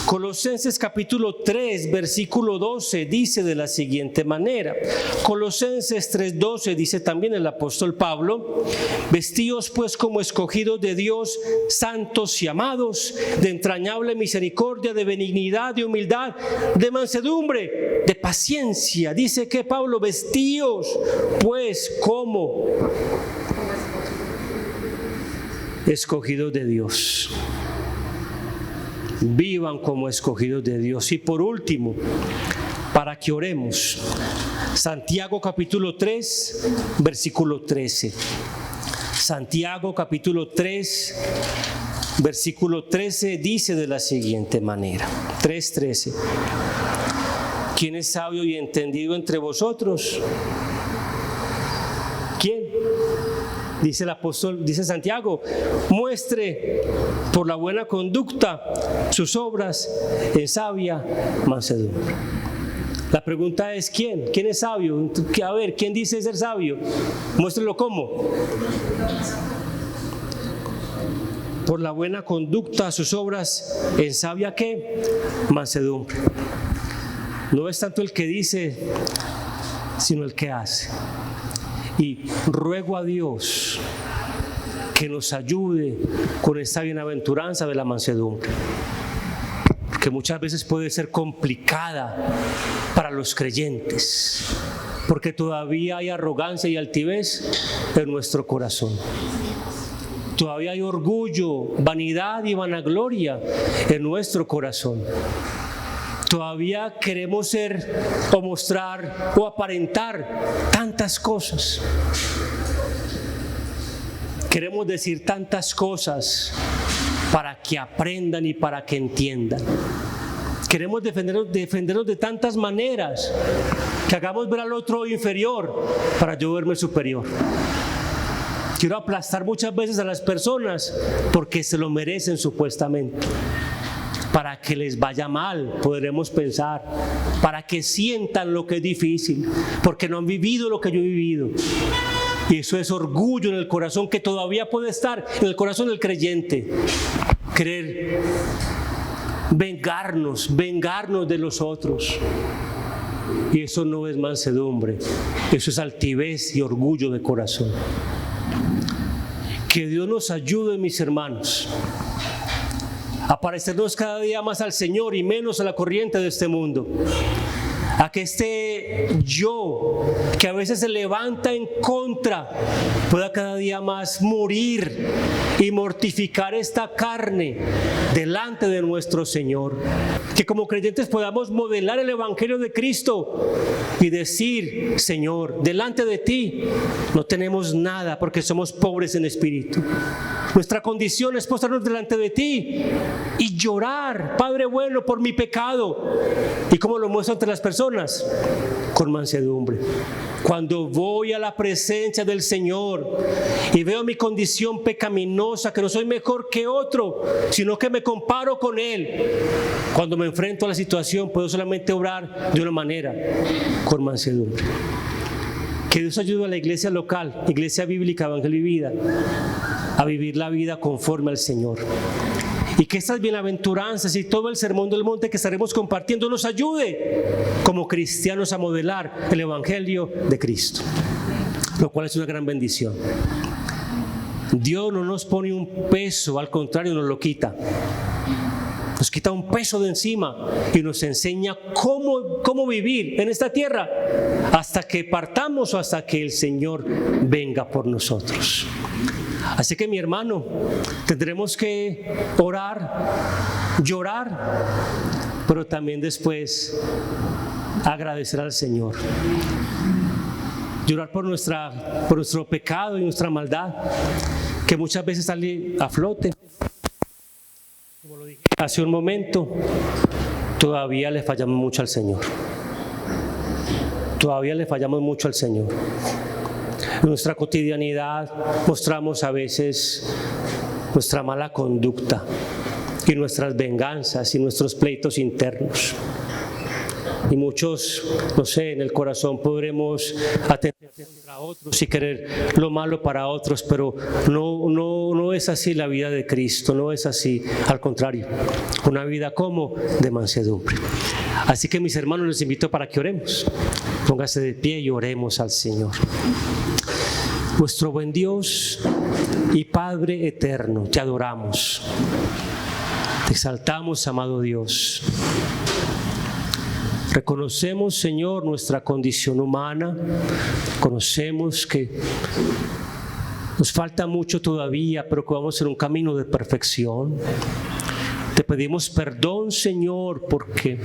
Colosenses capítulo 3, versículo 12 dice de la siguiente manera. Colosenses 3:12 dice también el apóstol Pablo: vestíos pues como escogidos de Dios, santos y amados, de entrañable misericordia, de benignidad, de humildad, de mansedumbre, de paciencia. Dice que Pablo: vestíos pues como escogidos de Dios. Vivan como escogidos de Dios. Y por último, para que oremos, Santiago capítulo 3, versículo 13. Santiago capítulo 3, versículo 13 dice de la siguiente manera, 3:13. ¿Quién es sabio y entendido entre vosotros? ¿Quién? Dice el apóstol, dice Santiago: muestre por la buena conducta sus obras en sabia mansedumbre. La pregunta es: ¿quién? ¿Quién es sabio? A ver, ¿quién dice ser sabio? Muéstrelo cómo. Por la buena conducta sus obras en sabia ¿qué? Mansedumbre. No es tanto el que dice, sino el que hace. Y ruego a Dios que nos ayude con esta bienaventuranza de la mansedumbre, que muchas veces puede ser complicada para los creyentes, porque todavía hay arrogancia y altivez en nuestro corazón. Todavía hay orgullo, vanidad y vanagloria en nuestro corazón. Todavía queremos ser o mostrar o aparentar tantas cosas. Queremos decir tantas cosas para que aprendan y para que entiendan. Queremos defendernos de tantas maneras que hagamos ver al otro inferior para yo verme superior. Quiero aplastar muchas veces a las personas porque se lo merecen supuestamente. Para que les vaya mal, podremos pensar, para que sientan lo que es difícil, porque no han vivido lo que yo he vivido. Y eso es orgullo en el corazón que todavía puede estar en el corazón del creyente. Querer vengarnos de los otros. Y eso no es mansedumbre, eso es altivez y orgullo de corazón. Que Dios nos ayude, mis hermanos, a parecernos cada día más al Señor y menos a la corriente de este mundo. A que este yo, que a veces se levanta en contra, pueda cada día más morir y mortificar esta carne delante de nuestro Señor. Que como creyentes podamos modelar el Evangelio de Cristo y decir: Señor, delante de ti no tenemos nada porque somos pobres en espíritu. Nuestra condición es postrarnos delante de ti y llorar: Padre bueno, por mi pecado. ¿Y cómo lo muestro ante las personas? Con mansedumbre. Cuando voy a la presencia del Señor y veo mi condición pecaminosa, que no soy mejor que otro, sino que me comparo con Él, cuando me enfrento a la situación, puedo solamente obrar de una manera: con mansedumbre. Que Dios ayude a la iglesia local, Iglesia Bíblica Evangelio y Vida, a vivir la vida conforme al Señor. Y que estas bienaventuranzas y todo el sermón del monte que estaremos compartiendo nos ayude como cristianos a modelar el Evangelio de Cristo, lo cual es una gran bendición. Dios no nos pone un peso, al contrario, nos lo quita. Nos quita un peso de encima y nos enseña cómo vivir en esta tierra hasta que partamos o hasta que el Señor venga por nosotros. Así que, mi hermano, tendremos que orar, llorar, pero también después agradecer al Señor. Llorar por nuestro pecado y nuestra maldad, que muchas veces sale a flote. Como lo dije hace un momento, todavía le fallamos mucho al Señor. Todavía le fallamos mucho al Señor. En nuestra cotidianidad mostramos a veces nuestra mala conducta y nuestras venganzas y nuestros pleitos internos. Y muchos, no sé, en el corazón podremos atentar contra otros y querer lo malo para otros, pero no es así la vida de Cristo, no es así, al contrario, una vida como de mansedumbre. Así que, mis hermanos, les invito para que oremos. Póngase de pie y oremos al Señor. Nuestro buen Dios y Padre eterno, te adoramos, te exaltamos, amado Dios. Reconocemos, Señor, nuestra condición humana, conocemos que nos falta mucho todavía, pero que vamos en un camino de perfección. Te pedimos perdón, Señor, porque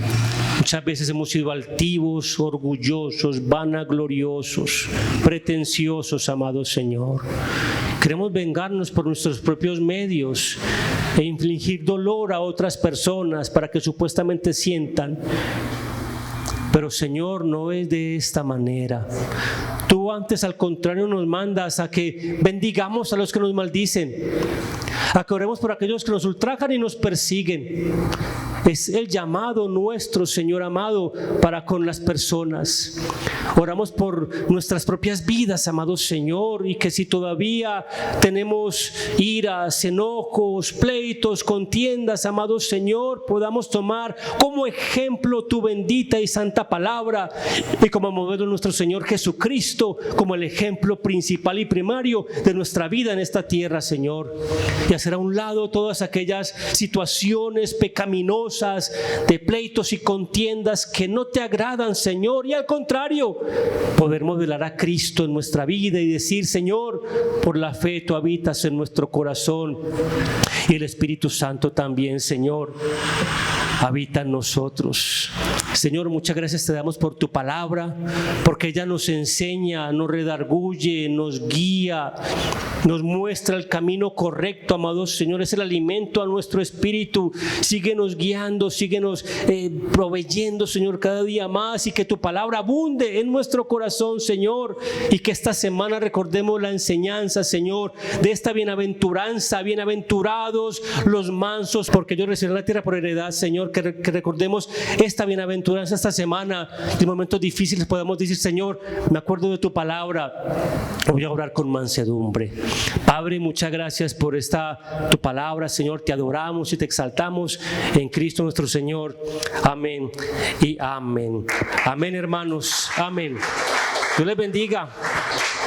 muchas veces hemos sido altivos, orgullosos, vanagloriosos, pretenciosos, amado Señor. Queremos vengarnos por nuestros propios medios e infligir dolor a otras personas para que supuestamente sientan. Pero, Señor, no es de esta manera. Tú antes, al contrario, nos mandas a que bendigamos a los que nos maldicen, a que oremos por aquellos que nos ultrajan y nos persiguen. Es el llamado nuestro, Señor amado, para con las personas. Oramos por nuestras propias vidas, amado Señor, y que si todavía tenemos iras, enojos, pleitos, contiendas, amado Señor, podamos tomar como ejemplo tu bendita y santa palabra y como modelo nuestro Señor Jesucristo, como el ejemplo principal y primario de nuestra vida en esta tierra, Señor. Y hacer a un lado todas aquellas situaciones pecaminosas de pleitos y contiendas que no te agradan, Señor, y al contrario, poder modelar a Cristo en nuestra vida y decir: Señor, por la fe tú habitas en nuestro corazón y el Espíritu Santo también, Señor, habita en nosotros. Señor, muchas gracias te damos por tu palabra, porque ella nos enseña, nos redarguye, nos guía, nos muestra el camino correcto, amado Señor. Es el alimento a nuestro espíritu. Síguenos guiando, guiando, síguenos proveyendo, Señor, cada día más, y que tu palabra abunde en nuestro corazón, Señor, y que esta semana recordemos la enseñanza, Señor, de esta bienaventuranza. Bienaventurados los mansos, porque ellos recibirán la tierra por heredad, Señor. Que recordemos esta bienaventuranza esta semana. En momentos difíciles podamos decir: Señor, me acuerdo de tu palabra, voy a orar con mansedumbre. Padre, muchas gracias por tu palabra, Señor. Te adoramos y te exaltamos en Cristo nuestro Señor. Amén y amén. Amén, hermanos. Amén. Dios les bendiga.